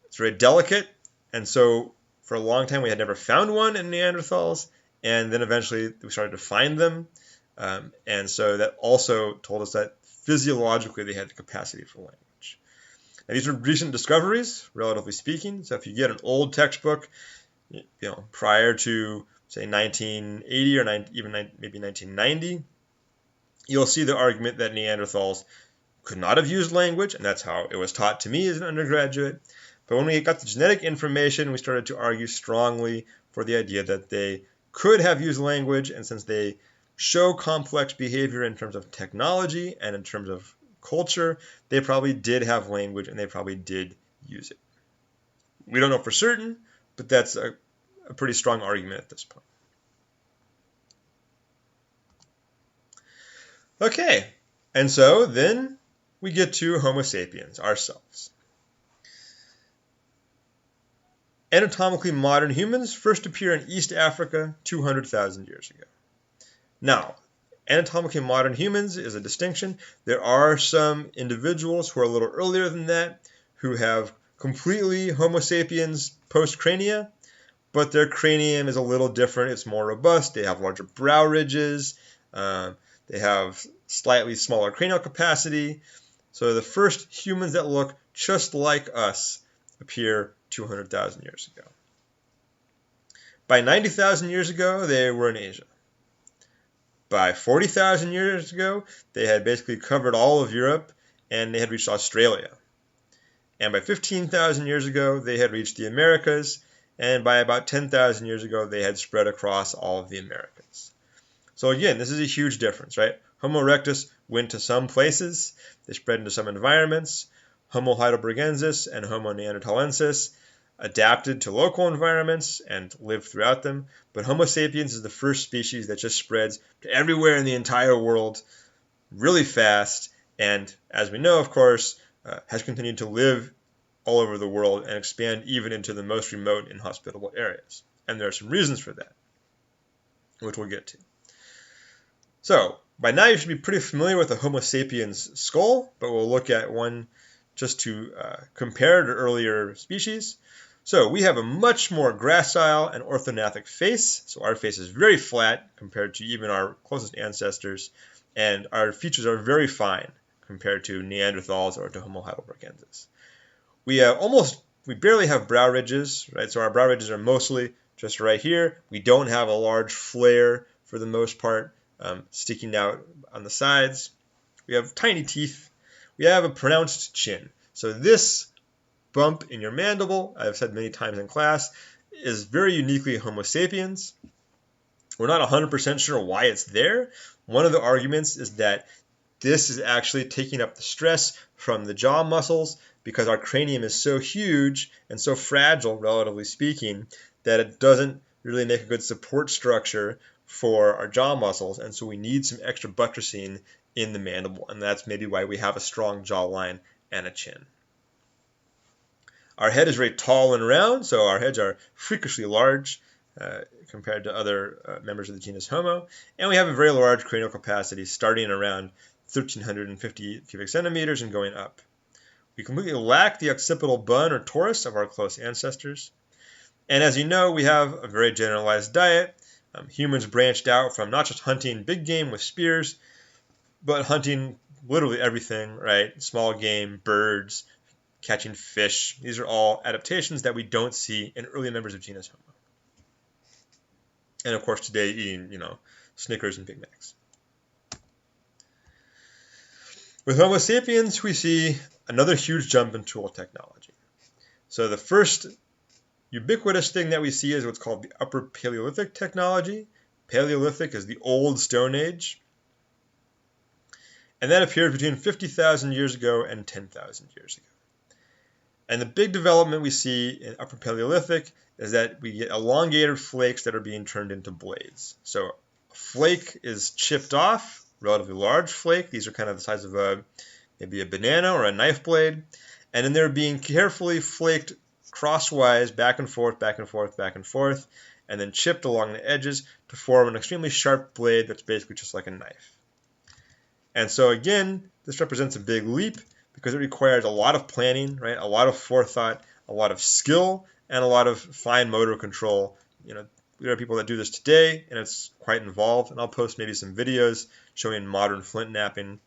It's very delicate. And so for a long time, we had never found one in Neanderthals. And then eventually we started to find them. And so that also told us that physiologically they had the capacity for language. Now, these are recent discoveries, relatively speaking. So if you get an old textbook, prior to, say, 1980 or maybe 1990, you'll see the argument that Neanderthals could not have used language, and that's how it was taught to me as an undergraduate. But when we got the genetic information, we started to argue strongly for the idea that they could have used language, and since they show complex behavior in terms of technology and in terms of culture, they probably did have language and they probably did use it. We don't know for certain, but that's a pretty strong argument at this point. Okay, and so then we get to Homo sapiens, ourselves. Anatomically modern humans first appear in East Africa 200,000 years ago. Now, anatomically modern humans is a distinction. There are some individuals who are a little earlier than that who have completely Homo sapiens post-crania, but their cranium is a little different. It's more robust. They have larger brow ridges. They have slightly smaller cranial capacity. So the first humans that look just like us appear 200,000 years ago. By 90,000 years ago, they were in Asia. By 40,000 years ago, they had basically covered all of Europe, and they had reached Australia. And by 15,000 years ago, they had reached the Americas, and by about 10,000 years ago, they had spread across all of the Americas. So again, this is a huge difference, right? Homo erectus went to some places, they spread into some environments. Homo heidelbergensis and Homo neanderthalensis adapted to local environments and lived throughout them. But Homo sapiens is the first species that just spreads to everywhere in the entire world really fast, and as we know, of course, has continued to live all over the world and expand even into the most remote and inhospitable areas. And there are some reasons for that, which we'll get to. So, by now you should be pretty familiar with the Homo sapiens skull, but we'll look at one just to compare to earlier species. So we have a much more gracile and orthognathic face. So our face is very flat compared to even our closest ancestors, and our features are very fine compared to Neanderthals or to Homo heidelbergensis. We barely have brow ridges, right? So our brow ridges are mostly just right here. We don't have a large flare for the most part sticking out on the sides. We have tiny teeth. We have a pronounced chin. So this bump in your mandible, I've said many times in class, is very uniquely Homo sapiens. We're not 100% sure why it's there. One of the arguments is that this is actually taking up the stress from the jaw muscles because our cranium is so huge and so fragile, relatively speaking, that it doesn't really make a good support structure for our jaw muscles, and so we need some extra buttressing in the mandible, and that's maybe why we have a strong jawline and a chin. Our head is very tall and round, so our heads are freakishly large compared to other members of the genus Homo, and we have a very large cranial capacity starting around 1,350 cubic centimeters and going up. We completely lack the occipital bun or torus of our close ancestors, and as you know, we have a very generalized diet. Humans branched out from not just hunting big game with spears, but hunting literally everything, right? Small game, birds, catching fish. These are all adaptations that we don't see in early members of genus Homo. And of course, today eating, Snickers and Big Macs. With Homo sapiens, we see another huge jump in tool technology. So the first ubiquitous thing that we see is what's called the Upper Paleolithic technology. Paleolithic is the old Stone Age. And that appeared between 50,000 years ago and 10,000 years ago. And the big development we see in Upper Paleolithic is that we get elongated flakes that are being turned into blades. So a flake is chipped off, relatively large flake. These are kind of the size of maybe a banana or a knife blade. And then they're being carefully flaked crosswise, back and forth, back and forth, back and forth, and then chipped along the edges to form an extremely sharp blade that's basically just like a knife. And so again, this represents a big leap because it requires a lot of planning, right? A lot of forethought, a lot of skill, and a lot of fine motor control. There are people that do this today, and it's quite involved. And I'll post maybe some videos showing modern flint knapping.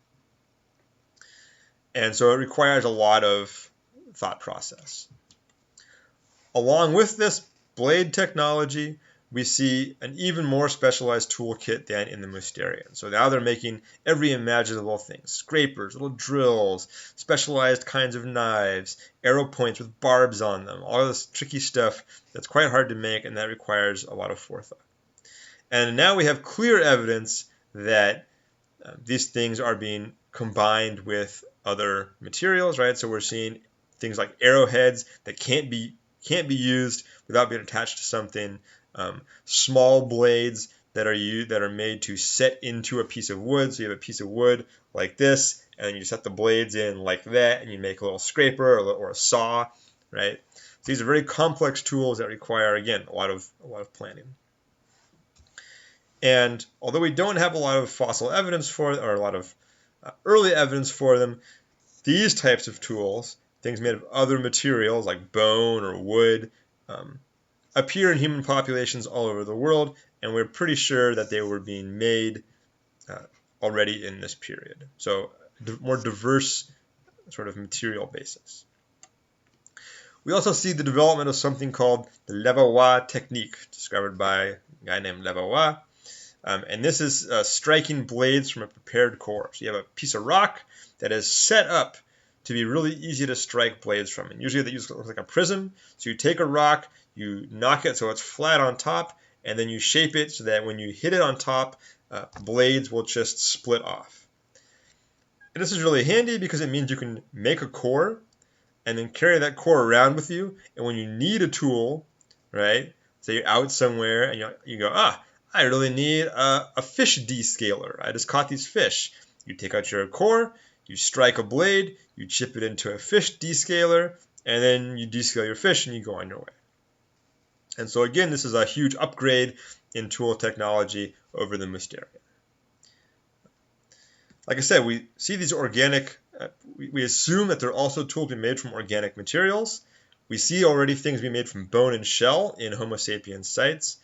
And so it requires a lot of thought process. Along with this blade technology, we see an even more specialized toolkit than in the Mousterian. So now they're making every imaginable thing: scrapers, little drills, specialized kinds of knives, arrow points with barbs on them, all this tricky stuff that's quite hard to make and that requires a lot of forethought. And now we have clear evidence that these things are being combined with other materials, right? So we're seeing things like arrowheads that can't be used without being attached to something. Small blades that are made to set into a piece of wood. So you have a piece of wood like this, and then you set the blades in like that, and you make a little scraper or a saw, right? So these are very complex tools that require, again, a lot of planning. And although we don't have a lot of fossil evidence for it, or a lot of early evidence for them, these types of tools things made of other materials like bone or wood, appear in human populations all over the world, and we're pretty sure that they were being made already in this period. So more diverse sort of material basis. We also see the development of something called the Levallois technique, discovered by a guy named Levallois. And this is striking blades from a prepared core. So you have a piece of rock that is set up to be really easy to strike blades from. And usually they use it like a prism. So you take a rock, you knock it so it's flat on top, and then you shape it so that when you hit it on top, blades will just split off. And this is really handy because it means you can make a core and then carry that core around with you. And when you need a tool, right, say you're out somewhere and you go, I really need a fish descaler. I just caught these fish. You take out your core, you strike a blade, you chip it into a fish descaler, and then you descale your fish and you go on your way. And so again, this is a huge upgrade in tool technology over the Mousterian. Like I said, we see these organic, we assume that they're also tools being made from organic materials. We see already things being made from bone and shell in Homo sapiens sites.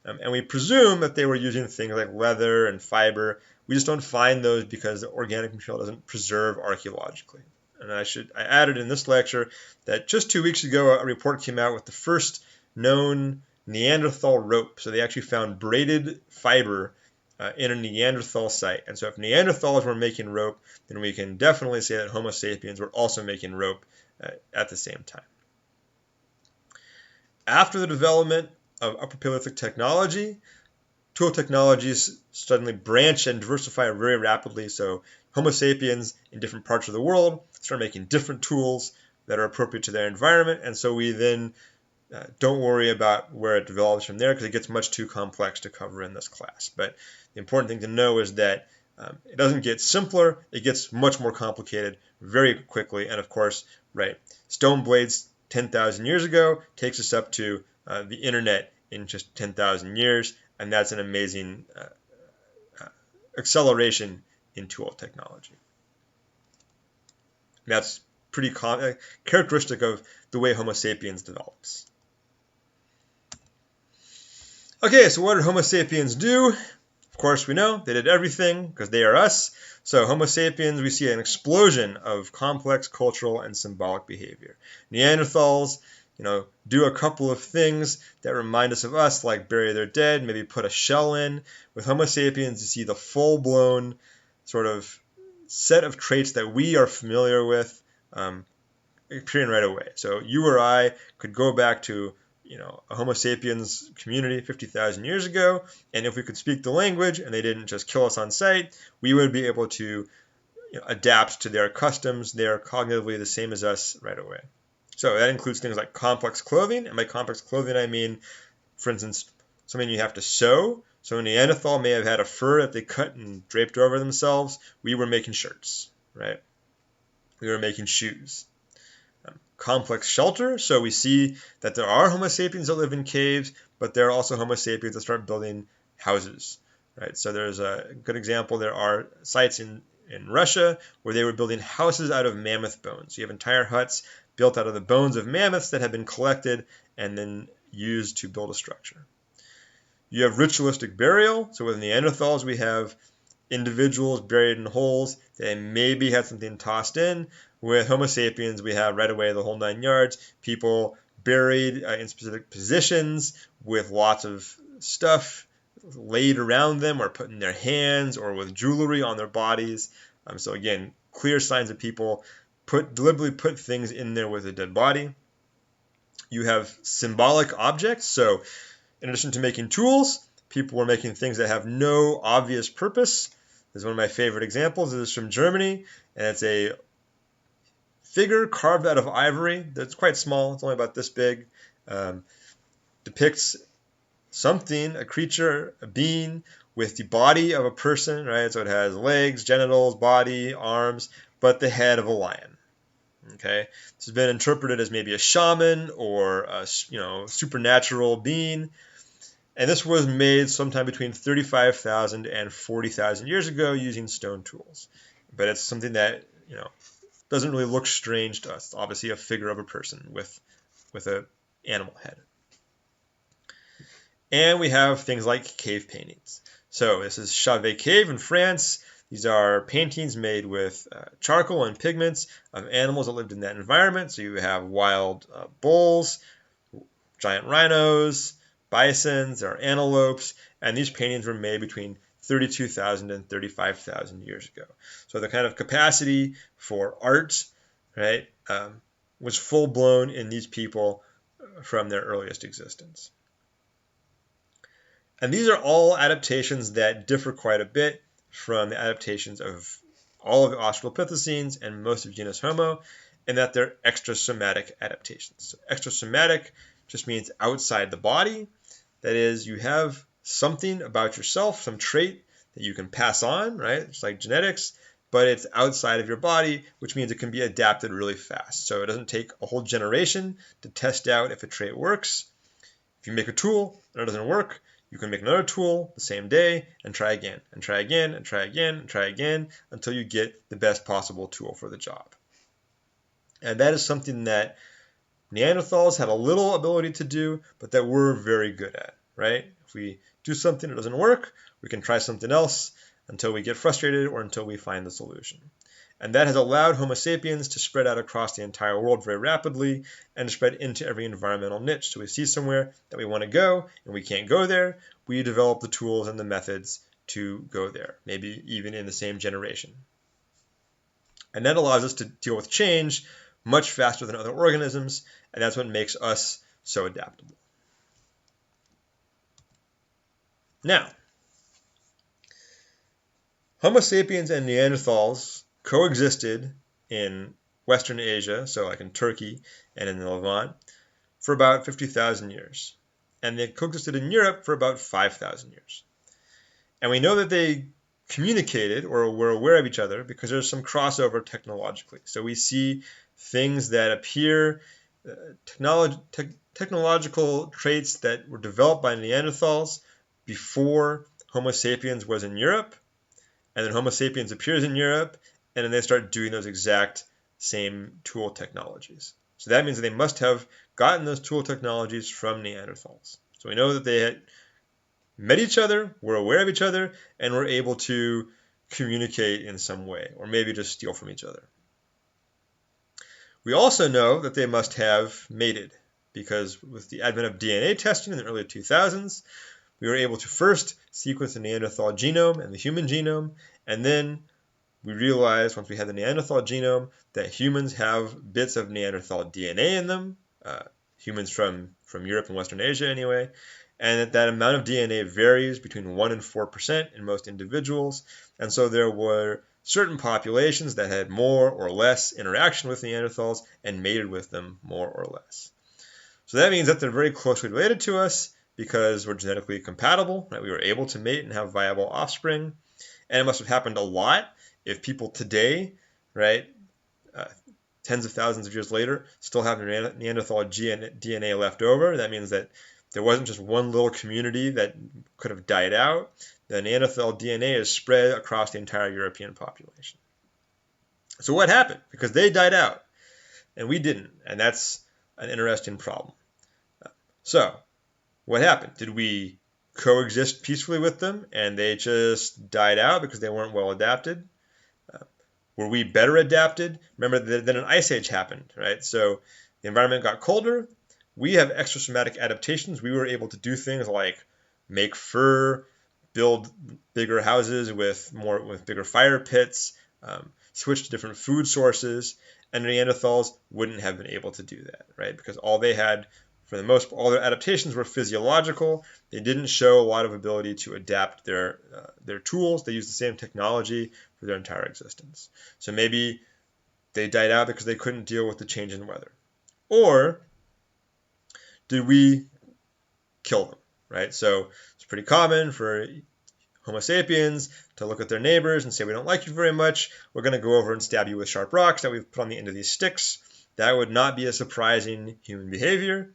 And we presume that they were using things like leather and fiber. We just don't find those because the organic material doesn't preserve archaeologically. And I added in this lecture that just 2 weeks ago, a report came out with the first known Neanderthal rope. So they actually found braided fiber in a Neanderthal site. And so if Neanderthals were making rope, then we can definitely say that Homo sapiens were also making rope at the same time. After the development of Upper Paleolithic technology, tool technologies suddenly branch and diversify very rapidly. So Homo sapiens in different parts of the world start making different tools that are appropriate to their environment. And so we then don't worry about where it develops from there because it gets much too complex to cover in this class. But the important thing to know is that it doesn't get simpler. It gets much more complicated very quickly. And of course, right, stone blades 10,000 years ago takes us up to the internet in just 10,000 years. And that's an amazing acceleration in tool technology. That's pretty characteristic of the way Homo sapiens develops. Okay, so what did Homo sapiens do? Of course, we know they did everything because they are us. So Homo sapiens, we see an explosion of complex cultural and symbolic behavior. Neanderthals, do a couple of things that remind us of us, like bury their dead, maybe put a shell in. With Homo sapiens, you see the full-blown sort of set of traits that we are familiar with appearing right away. So you or I could go back to a Homo sapiens community 50,000 years ago, and if we could speak the language and they didn't just kill us on sight, we would be able to adapt to their customs. They are cognitively the same as us right away. So that includes things like complex clothing, and by complex clothing I mean, for instance, something you have to sew. So a Neanderthal may have had a fur that they cut and draped over themselves. We were making shirts, right? We were making shoes. Complex shelter. So we see that there are Homo sapiens that live in caves, but there are also Homo sapiens that start building houses, right? So there's a good example. There are sites in Russia where they were building houses out of mammoth bones. So you have entire huts built out of the bones of mammoths that have been collected and then used to build a structure. You have ritualistic burial. So with Neanderthals, we have individuals buried in holes. They maybe had something tossed in. With Homo sapiens, we have right away the whole 9 yards. People buried in specific positions with lots of stuff laid around them or put in their hands or with jewelry on their bodies. So again, clear signs that people deliberately put things in there with a dead body. You have symbolic objects. So in addition to making tools, people were making things that have no obvious purpose. This is one of my favorite examples. This is from Germany, and it's a figure carved out of ivory that's quite small. It's only about this big. Depicts something, a creature, a being with the body of a person, right? So it has legs, genitals, body, arms, but the head of a lion. Okay, this has been interpreted as maybe a shaman or a supernatural being. And this was made sometime between 35,000 and 40,000 years ago using stone tools. But it's something that, doesn't really look strange to us. It's obviously a figure of a person with an animal head. And we have things like cave paintings. So this is Chauvet Cave in France. These are paintings made with charcoal and pigments of animals that lived in that environment. So you have wild bulls, giant rhinos, bisons, there are antelopes, and these paintings were made between 32,000 and 35,000 years ago. So the kind of capacity for art, right, was full blown in these people from their earliest existence. And these are all adaptations that differ quite a bit from the adaptations of all of the Australopithecines and most of genus Homo, in that they're extrasomatic adaptations. So extrasomatic just means outside the body. That is, you have something about yourself, some trait that you can pass on, right? It's like genetics, but it's outside of your body, which means it can be adapted really fast. So it doesn't take a whole generation to test out if a trait works. If you make a tool and it doesn't work, you can make another tool the same day and try again, and try again, and try again, and try again, until you get the best possible tool for the job. And that is something that Neanderthals had a little ability to do, but that we're very good at, right? If we do something that doesn't work, we can try something else until we get frustrated or until we find the solution. And that has allowed Homo sapiens to spread out across the entire world very rapidly and to spread into every environmental niche. So we see somewhere that we want to go and we can't go there, we develop the tools and the methods to go there, maybe even in the same generation. And that allows us to deal with change much faster than other organisms, and that's what makes us so adaptable. Now, Homo sapiens and Neanderthals coexisted in Western Asia, so like in Turkey and in the Levant, for about 50,000 years. And they coexisted in Europe for about 5,000 years. And we know that they communicated or were aware of each other because there's some crossover technologically. So we see things that appear, technological traits that were developed by Neanderthals before Homo sapiens was in Europe, and then Homo sapiens appears in Europe, and then they start doing those exact same tool technologies. So that means that they must have gotten those tool technologies from Neanderthals. So we know that they had met each other, were aware of each other, and were able to communicate in some way, or maybe just steal from each other. We also know that they must have mated, because with the advent of DNA testing in the early 2000s, we were able to first sequence the Neanderthal genome and the human genome, and then we realized once we had the Neanderthal genome that humans have bits of Neanderthal DNA in them, humans from Europe and Western Asia anyway, and that amount of DNA varies between 1 and 4% in most individuals, and so there were certain populations that had more or less interaction with Neanderthals and mated with them more or less. So that means that they're very closely related to us because we're genetically compatible, right? We were able to mate and have viable offspring, and it must have happened a lot if people today, right, tens of thousands of years later, still have Neanderthal DNA left over. That means that there wasn't just one little community that could have died out. The Neanderthal DNA is spread across the entire European population. So what happened? Because they died out, and we didn't, and that's an interesting problem. So what happened? Did we coexist peacefully with them, and they just died out because they weren't well adapted? Were we better adapted? Remember that then an ice age happened, right? So the environment got colder. We have extrasomatic adaptations. We were able to do things like make fur, build bigger houses with bigger fire pits, switch to different food sources, and Neanderthals wouldn't have been able to do that, right? Because all they had, for the most part, all their adaptations were physiological. They didn't show a lot of ability to adapt their tools. They used the same technology for their entire existence. So maybe they died out because they couldn't deal with the change in weather. Or did we kill them, right? So it's pretty common for Homo sapiens to look at their neighbors and say, we don't like you very much. We're going to go over and stab you with sharp rocks that we've put on the end of these sticks. That would not be a surprising human behavior.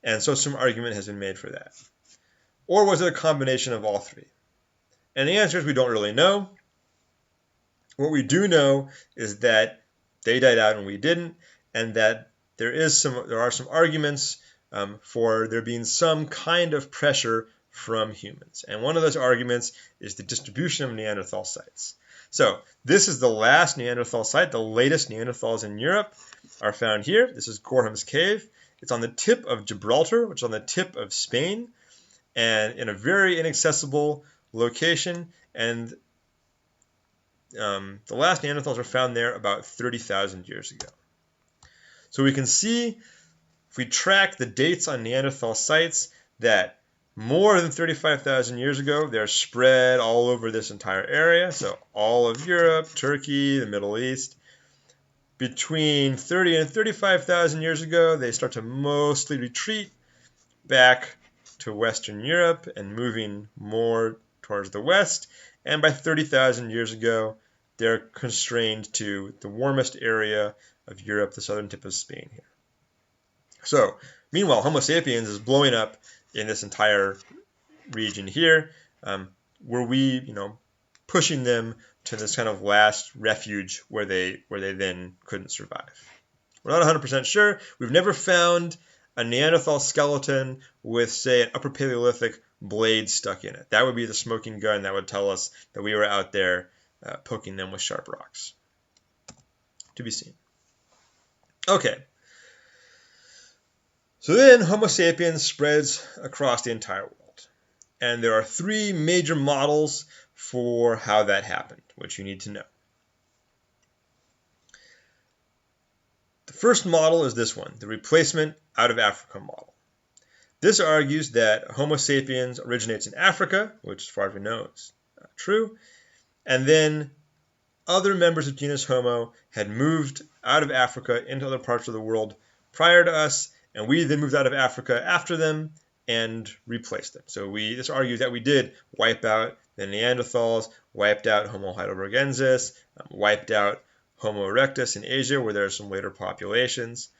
And so some argument has been made for that. Or was it a combination of all three? And the answer is we don't really know. What we do know is that they died out and we didn't, and that there are some arguments for there being some kind of pressure from humans. And one of those arguments is the distribution of Neanderthal sites. So this is the last Neanderthal site. The latest Neanderthals in Europe are found here. This is Gorham's Cave. It's on the tip of Gibraltar, which is on the tip of Spain, and in a very inaccessible location. And the last Neanderthals were found there about 30,000 years ago. So we can see, if we track the dates on Neanderthal sites, that more than 35,000 years ago, they're spread all over this entire area. So all of Europe, Turkey, the Middle East. Between 30 and 35,000 years ago, they start to mostly retreat back to Western Europe and moving more towards the west. And by 30,000 years ago, they're constrained to the warmest area of Europe, the southern tip of Spain here. So, meanwhile, Homo sapiens is blowing up in this entire region here, were we, pushing them to this kind of last refuge where they then couldn't survive. We're not 100% sure. We've never found a Neanderthal skeleton with, say, an Upper Paleolithic blade stuck in it. That would be the smoking gun that would tell us that we were out there poking them with sharp rocks. To be seen. Okay. So then Homo sapiens spreads across the entire world. And there are three major models for how that happened, which you need to know. The first model is this one, the replacement out of Africa model. This argues that Homo sapiens originates in Africa, which as far as we know is true, and then other members of genus Homo had moved out of Africa into other parts of the world prior to us, and we then moved out of Africa after them and replaced them. So this argues that we did wipe out the Neanderthals, wiped out Homo heidelbergensis, wiped out Homo erectus in Asia, where there are some later populations,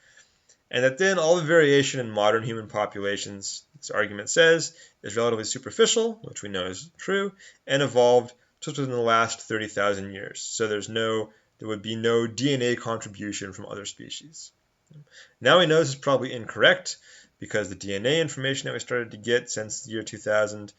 and that then all the variation in modern human populations, this argument says, is relatively superficial, which we know is true, and evolved just within the last 30,000 years. So there would be no DNA contribution from other species. Now we know this is probably incorrect, because the DNA information that we started to get since the year 2000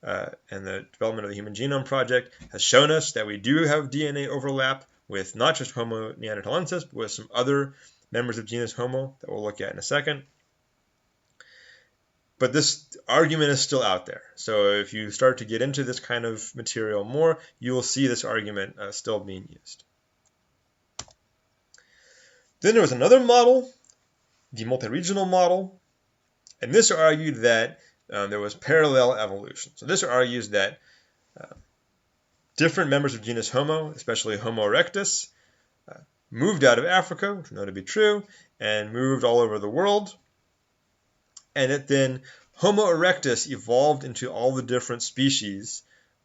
and the development of the Human Genome Project has shown us that we do have DNA overlap with not just Homo neanderthalensis, but with some other members of genus Homo that we'll look at in a second. But this argument is still out there. So if you start to get into this kind of material more, you will see this argument still being used. Then there was another model, the multi-regional model, and this argued that there was parallel evolution. So this argues that different members of genus Homo, especially Homo erectus, moved out of Africa, which we know to be true, and moved all over the world. And that then Homo erectus evolved into all the different species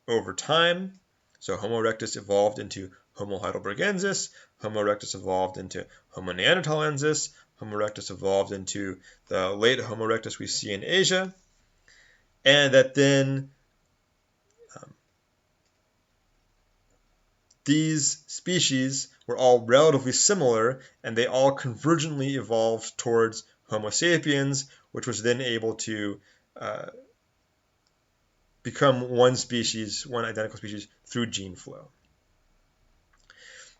over time. So Homo erectus evolved into Homo heidelbergensis, Homo erectus evolved into Homo neanderthalensis, Homo erectus evolved into the late Homo erectus we see in Asia, and that then these species were all relatively similar, and they all convergently evolved towards Homo sapiens, which was then able to become one identical species through gene flow.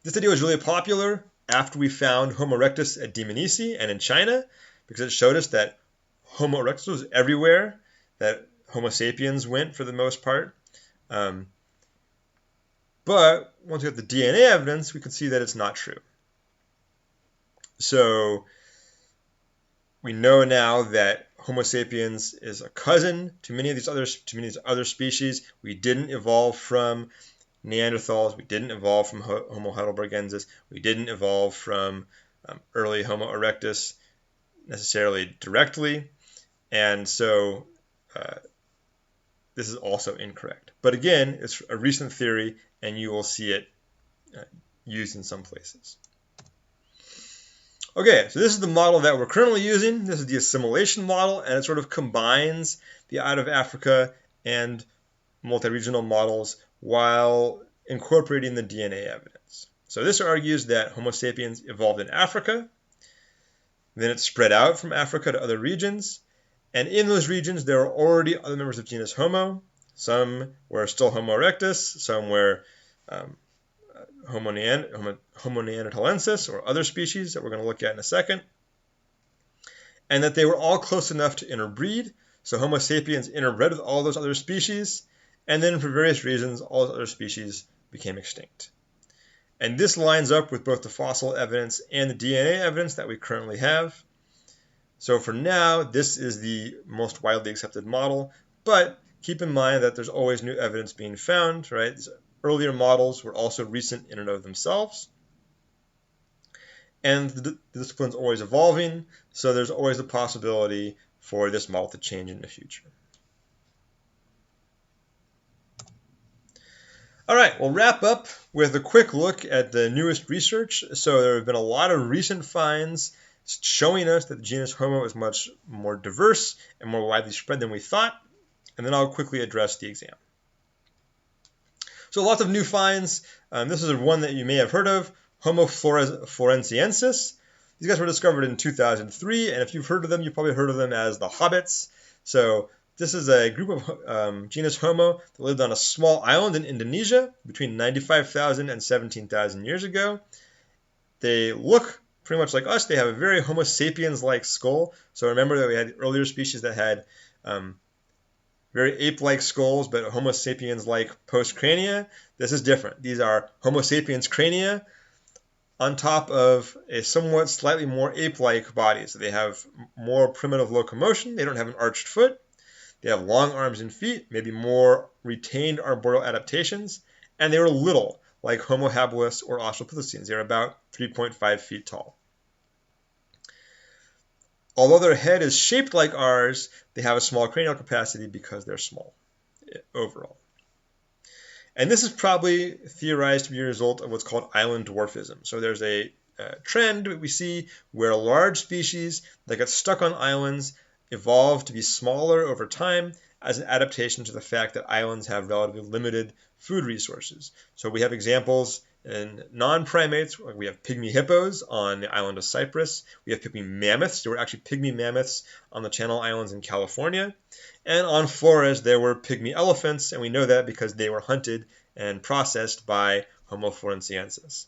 This idea was really popular after we found Homo erectus at Dmanisi and in China, because it showed us that Homo erectus was everywhere, that Homo sapiens went for the most part. But once we got the DNA evidence, we could see that it's not true. So we know now that Homo sapiens is a cousin to many of these other species. We didn't evolve from Neanderthals. We didn't evolve from Homo heidelbergensis. We didn't evolve from early Homo erectus necessarily directly. And so this is also incorrect. But again, it's a recent theory, and you will see it used in some places. Okay, so this is the model that we're currently using. This is the assimilation model, and it sort of combines the out of Africa and multi-regional models while incorporating the DNA evidence. So this argues that Homo sapiens evolved in Africa, then it spread out from Africa to other regions, and in those regions there are already other members of genus Homo. Some were still Homo erectus, some were Homo neanderthalensis, or other species that we're going to look at in a second, and that they were all close enough to interbreed. So Homo sapiens interbred with all those other species, and then for various reasons, all those other species became extinct. And this lines up with both the fossil evidence and the DNA evidence that we currently have. So for now, this is the most widely accepted model, but keep in mind that there's always new evidence being found, right? These earlier models were also recent in and of themselves. And the discipline's always evolving, so there's always a possibility for this model to change in the future. All right, we'll wrap up with a quick look at the newest research. So there have been a lot of recent finds showing us that the genus Homo is much more diverse and more widely spread than we thought. And then I'll quickly address the exam. So lots of new finds. This is one that you may have heard of, Homo floresiensis. These guys were discovered in 2003, and if you've heard of them, you've probably heard of them as the hobbits. So this is a group of genus Homo that lived on a small island in Indonesia between 95,000 and 17,000 years ago. They look pretty much like us. They have a very Homo sapiens-like skull. So remember that we had earlier species that had very ape-like skulls, but Homo sapiens-like postcrania. This is different. These are Homo sapiens crania on top of a somewhat slightly more ape-like body. So they have more primitive locomotion. They don't have an arched foot. They have long arms and feet, maybe more retained arboreal adaptations, and they were little, like Homo habilis or Australopithecines. They're about 3.5 feet tall. Although their head is shaped like ours, they have a small cranial capacity because they're small overall. And this is probably theorized to be a result of what's called island dwarfism. So there's a trend that we see where large species that get stuck on islands evolve to be smaller over time as an adaptation to the fact that islands have relatively limited food resources. So we have examples in non-primates. We have pygmy hippos on the island of Cyprus. We have pygmy mammoths. There were actually pygmy mammoths on the Channel Islands in California. And on Flores, there were pygmy elephants, and we know that because they were hunted and processed by Homo floresiensis.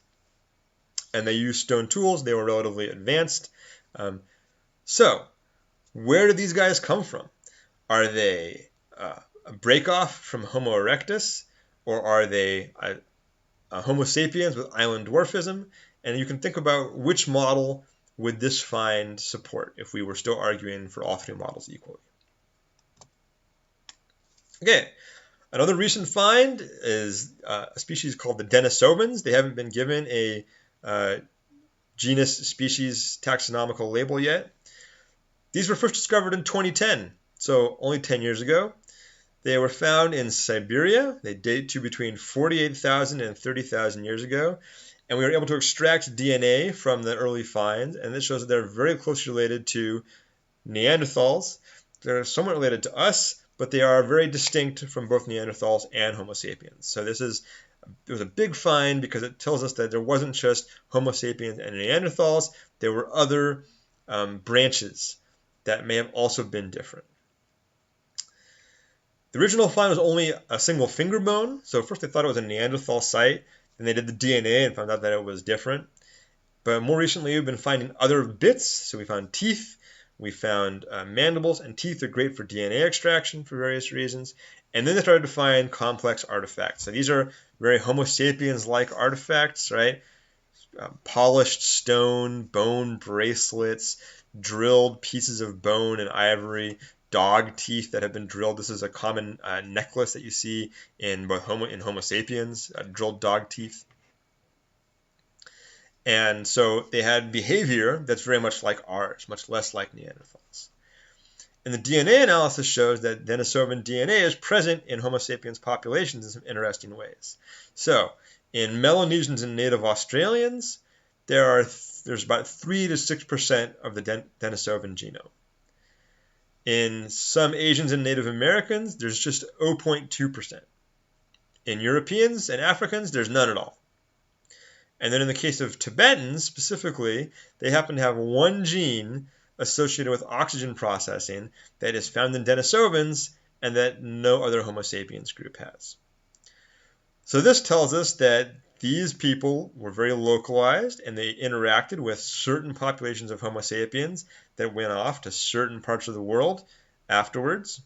And they used stone tools. They were relatively advanced. So where do these guys come from? Are they a break-off from Homo erectus, or are they Homo sapiens with island dwarfism? And you can think about which model would this find support if we were still arguing for all three models equally. Okay, another recent find is a species called the Denisovans. They haven't been given a genus species taxonomical label yet. These were first discovered in 2010, so only 10 years ago. They were found in Siberia. They date to between 48,000 and 30,000 years ago. And we were able to extract DNA from the early finds, and this shows that they're very closely related to Neanderthals. They're somewhat related to us, but they are very distinct from both Neanderthals and Homo sapiens. So it was a big find because it tells us that there wasn't just Homo sapiens and Neanderthals. There were other branches that may have also been different. The original find was only a single finger bone. So first they thought it was a Neanderthal site. Then they did the DNA and found out that it was different. But more recently, we've been finding other bits. So we found teeth. We found mandibles. And teeth are great for DNA extraction for various reasons. And then they started to find complex artifacts. So these are very Homo sapiens-like artifacts, right? Polished stone, bone bracelets, drilled pieces of bone and ivory, dog teeth that have been drilled. This is a common necklace that you see in both Homo sapiens, drilled dog teeth. And so they had behavior that's very much like ours, much less like Neanderthals. And the DNA analysis shows that Denisovan DNA is present in Homo sapiens populations in some interesting ways. So in Melanesians and native Australians, there's about 3 to 6% of the Denisovan genome. In some Asians and Native Americans, there's just 0.2%. In Europeans and Africans, there's none at all. And then in the case of Tibetans specifically, they happen to have one gene associated with oxygen processing that is found in Denisovans and that no other Homo sapiens group has. So this tells us that these people were very localized and they interacted with certain populations of Homo sapiens that went off to certain parts of the world afterwards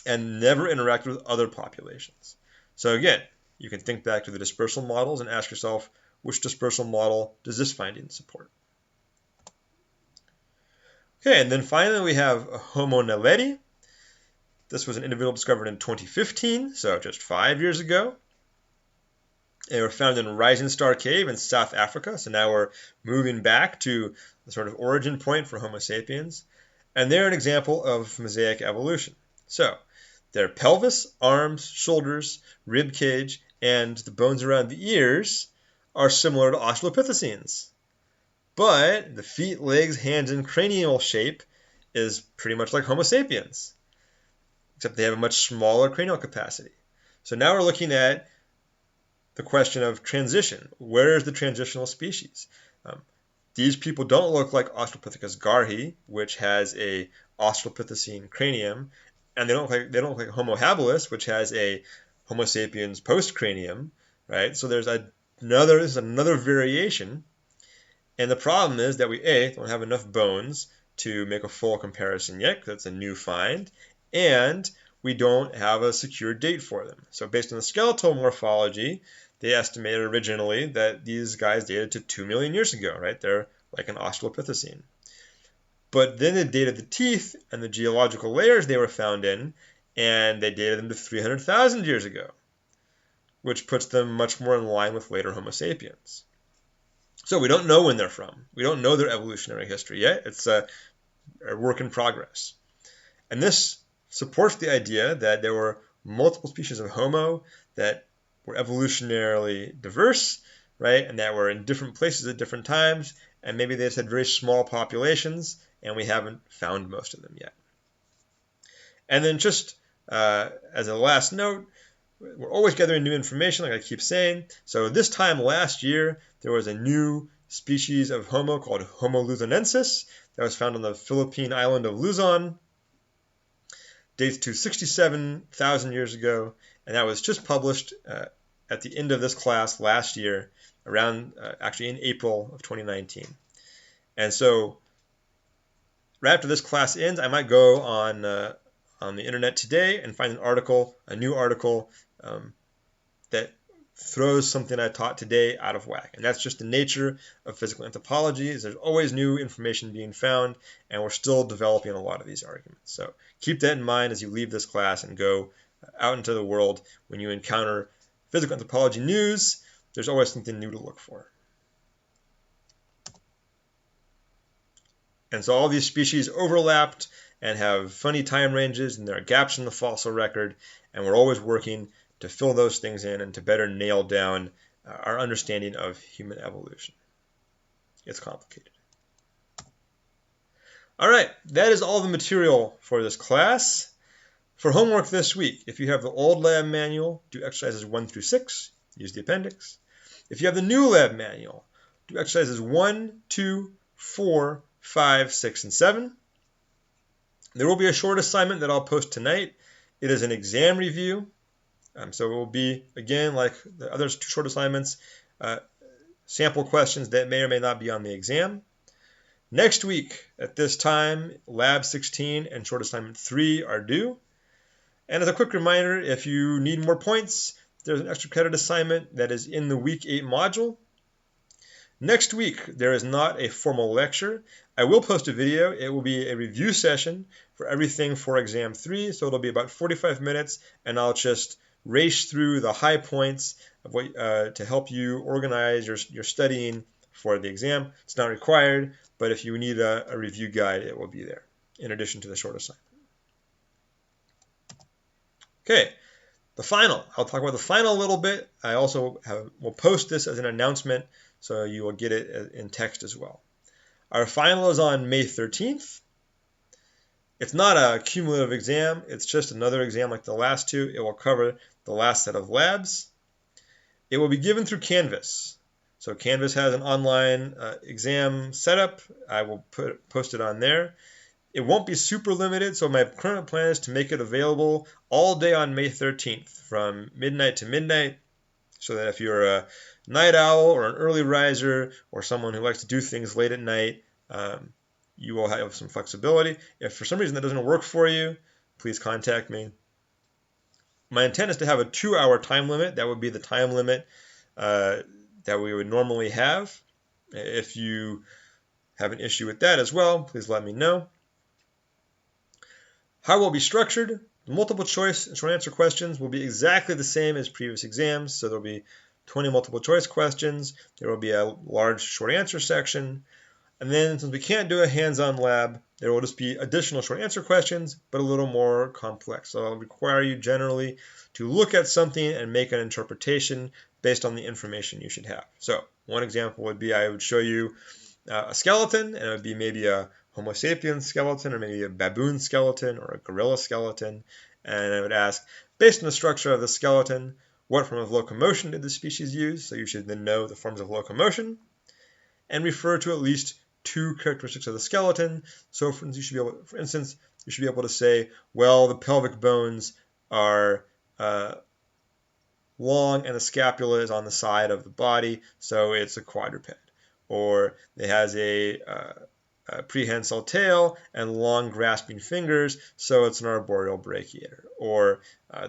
and never interacted with other populations. So again, you can think back to the dispersal models and ask yourself, which dispersal model does this finding support? Okay, and then finally we have Homo naledi. This was an individual discovered in 2015, so just 5 years ago. They were found in Rising Star Cave in South Africa, so now we're moving back to the sort of origin point for Homo sapiens. And they're an example of mosaic evolution. So their pelvis, arms, shoulders, rib cage, and the bones around the ears are similar to Australopithecines. But the feet, legs, hands, and cranial shape is pretty much like Homo sapiens, except they have a much smaller cranial capacity. So now we're looking at the question of transition. Where is the transitional species? These people don't look like Australopithecus garhi, which has a Australopithecine cranium, and they don't look like Homo habilis, which has a Homo sapiens postcranium, right? So this is another variation, and the problem is that we don't have enough bones to make a full comparison yet, because it's a new find, and we don't have a secure date for them. So based on the skeletal morphology, they estimated originally that these guys dated to 2 million years ago, right? They're like an Australopithecine. But then they dated the teeth and the geological layers they were found in, and they dated them to 300,000 years ago, which puts them much more in line with later Homo sapiens. So we don't know when they're from. We don't know their evolutionary history yet. It's a work in progress. And this supports the idea that there were multiple species of Homo that were evolutionarily diverse, right? And that were in different places at different times. And maybe they just had very small populations, and we haven't found most of them yet. And then just as a last note, we're always gathering new information, like I keep saying. So this time last year, there was a new species of Homo called Homo luzonensis that was found on the Philippine island of Luzon. Dates to 67,000 years ago, and that was just published at the end of this class last year, around actually in April of 2019. And so right after this class ends, I might go on the internet today and find a new article that throws something I taught today out of whack. And that's just the nature of physical anthropology, is there's always new information being found, and we're still developing a lot of these arguments. So keep that in mind as you leave this class and go out into the world. When you encounter physical anthropology news, there's always something new to look for. And so all these species overlapped and have funny time ranges, and there are gaps in the fossil record, and we're always working to fill those things in and to better nail down our understanding of human evolution. It's complicated. All right, that is all the material for this class. For homework this week, if you have the old lab manual, do exercises 1 through 6, use the appendix. If you have the new lab manual, do exercises 1, 2, 4, 5, 6, and 7. There will be a short assignment that I'll post tonight. It is an exam review. So it will be, again, like the other 2 short assignments, sample questions that may or may not be on the exam. Next week, at this time, Lab 16 and short assignment 3 are due. And as a quick reminder, if you need more points, there's an extra credit assignment that is in the week 8 module. Next week, there is not a formal lecture. I will post a video. It will be a review session for everything for exam 3. So it'll be about 45 minutes, and I'll just race through the high points of what, to help you organize your studying for the exam. It's not required, but if you need a review guide, it will be there, in addition to the short assignment. Okay, the final. I'll talk about the final a little bit. I also will post this as an announcement, so you will get it in text as well. Our final is on May 13th. It's not a cumulative exam. It's just another exam like the last 2. It will cover the last set of labs. It will be given through Canvas. So Canvas has an online exam setup. I will post it on there. It won't be super limited, so my current plan is to make it available all day on May 13th from midnight to midnight, so that if you're a night owl or an early riser or someone who likes to do things late at night, you will have some flexibility. If for some reason that doesn't work for you, please contact me. My intent is to have a 2-hour time limit. That would be the time limit that we would normally have. If you have an issue with that as well, please let me know. How it will be structured? The multiple choice and short answer questions will be exactly the same as previous exams. So there will be 20 multiple choice questions. There will be a large short answer section. And then since we can't do a hands-on lab, there will just be additional short answer questions, but a little more complex. So it'll require you generally to look at something and make an interpretation based on the information you should have. So one example would be I would show you a skeleton, and it would be maybe a Homo sapiens skeleton, or maybe a baboon skeleton, or a gorilla skeleton. And I would ask, based on the structure of the skeleton, what form of locomotion did the species use? So you should then know the forms of locomotion, and refer to at least 2 characteristics of the skeleton. So for instance, you should be able to say, well, the pelvic bones are long and the scapula is on the side of the body, so it's a quadruped. Or it has a prehensile tail and long grasping fingers, so it's an arboreal brachiator. Or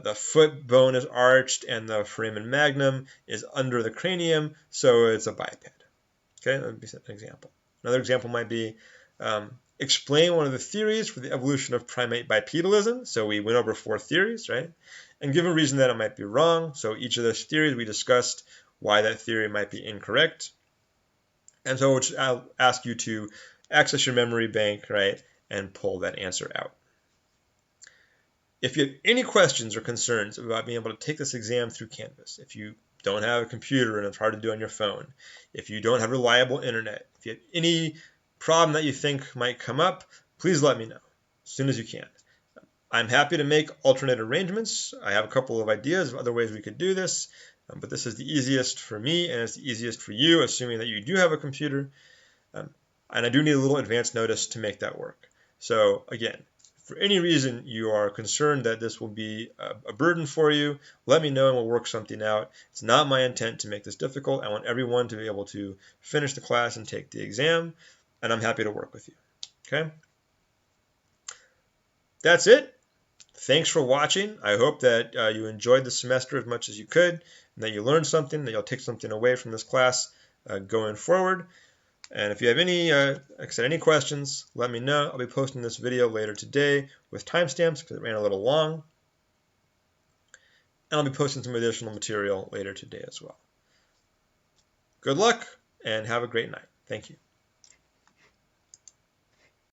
the foot bone is arched and the foramen magnum is under the cranium, so it's a biped. Okay, that would be an example. Another example might be explain one of the theories for the evolution of primate bipedalism. So we went over 4 theories, right? And give a reason that it might be wrong. So each of those theories we discussed why that theory might be incorrect. And so I'll ask you to access your memory bank, right, and pull that answer out. If you have any questions or concerns about being able to take this exam through Canvas, if you don't have a computer and it's hard to do on your phone, if you don't have reliable internet, if you have any problem that you think might come up, please let me know as soon as you can. I'm happy to make alternate arrangements. I have a couple of ideas of other ways we could do this, but this is the easiest for me and it's the easiest for you, assuming that you do have a computer. And I do need a little advance notice to make that work. So again, for any reason you are concerned that this will be a burden for you, let me know and we'll work something out. It's not my intent to make this difficult. I want everyone to be able to finish the class and take the exam, and I'm happy to work with you. Okay? That's it. Thanks for watching. I hope that you enjoyed the semester as much as you could, and that you learned something, that you'll take something away from this class going forward. And if you have any questions, let me know. I'll be posting this video later today with timestamps because it ran a little long. And I'll be posting some additional material later today as well. Good luck and have a great night. Thank you.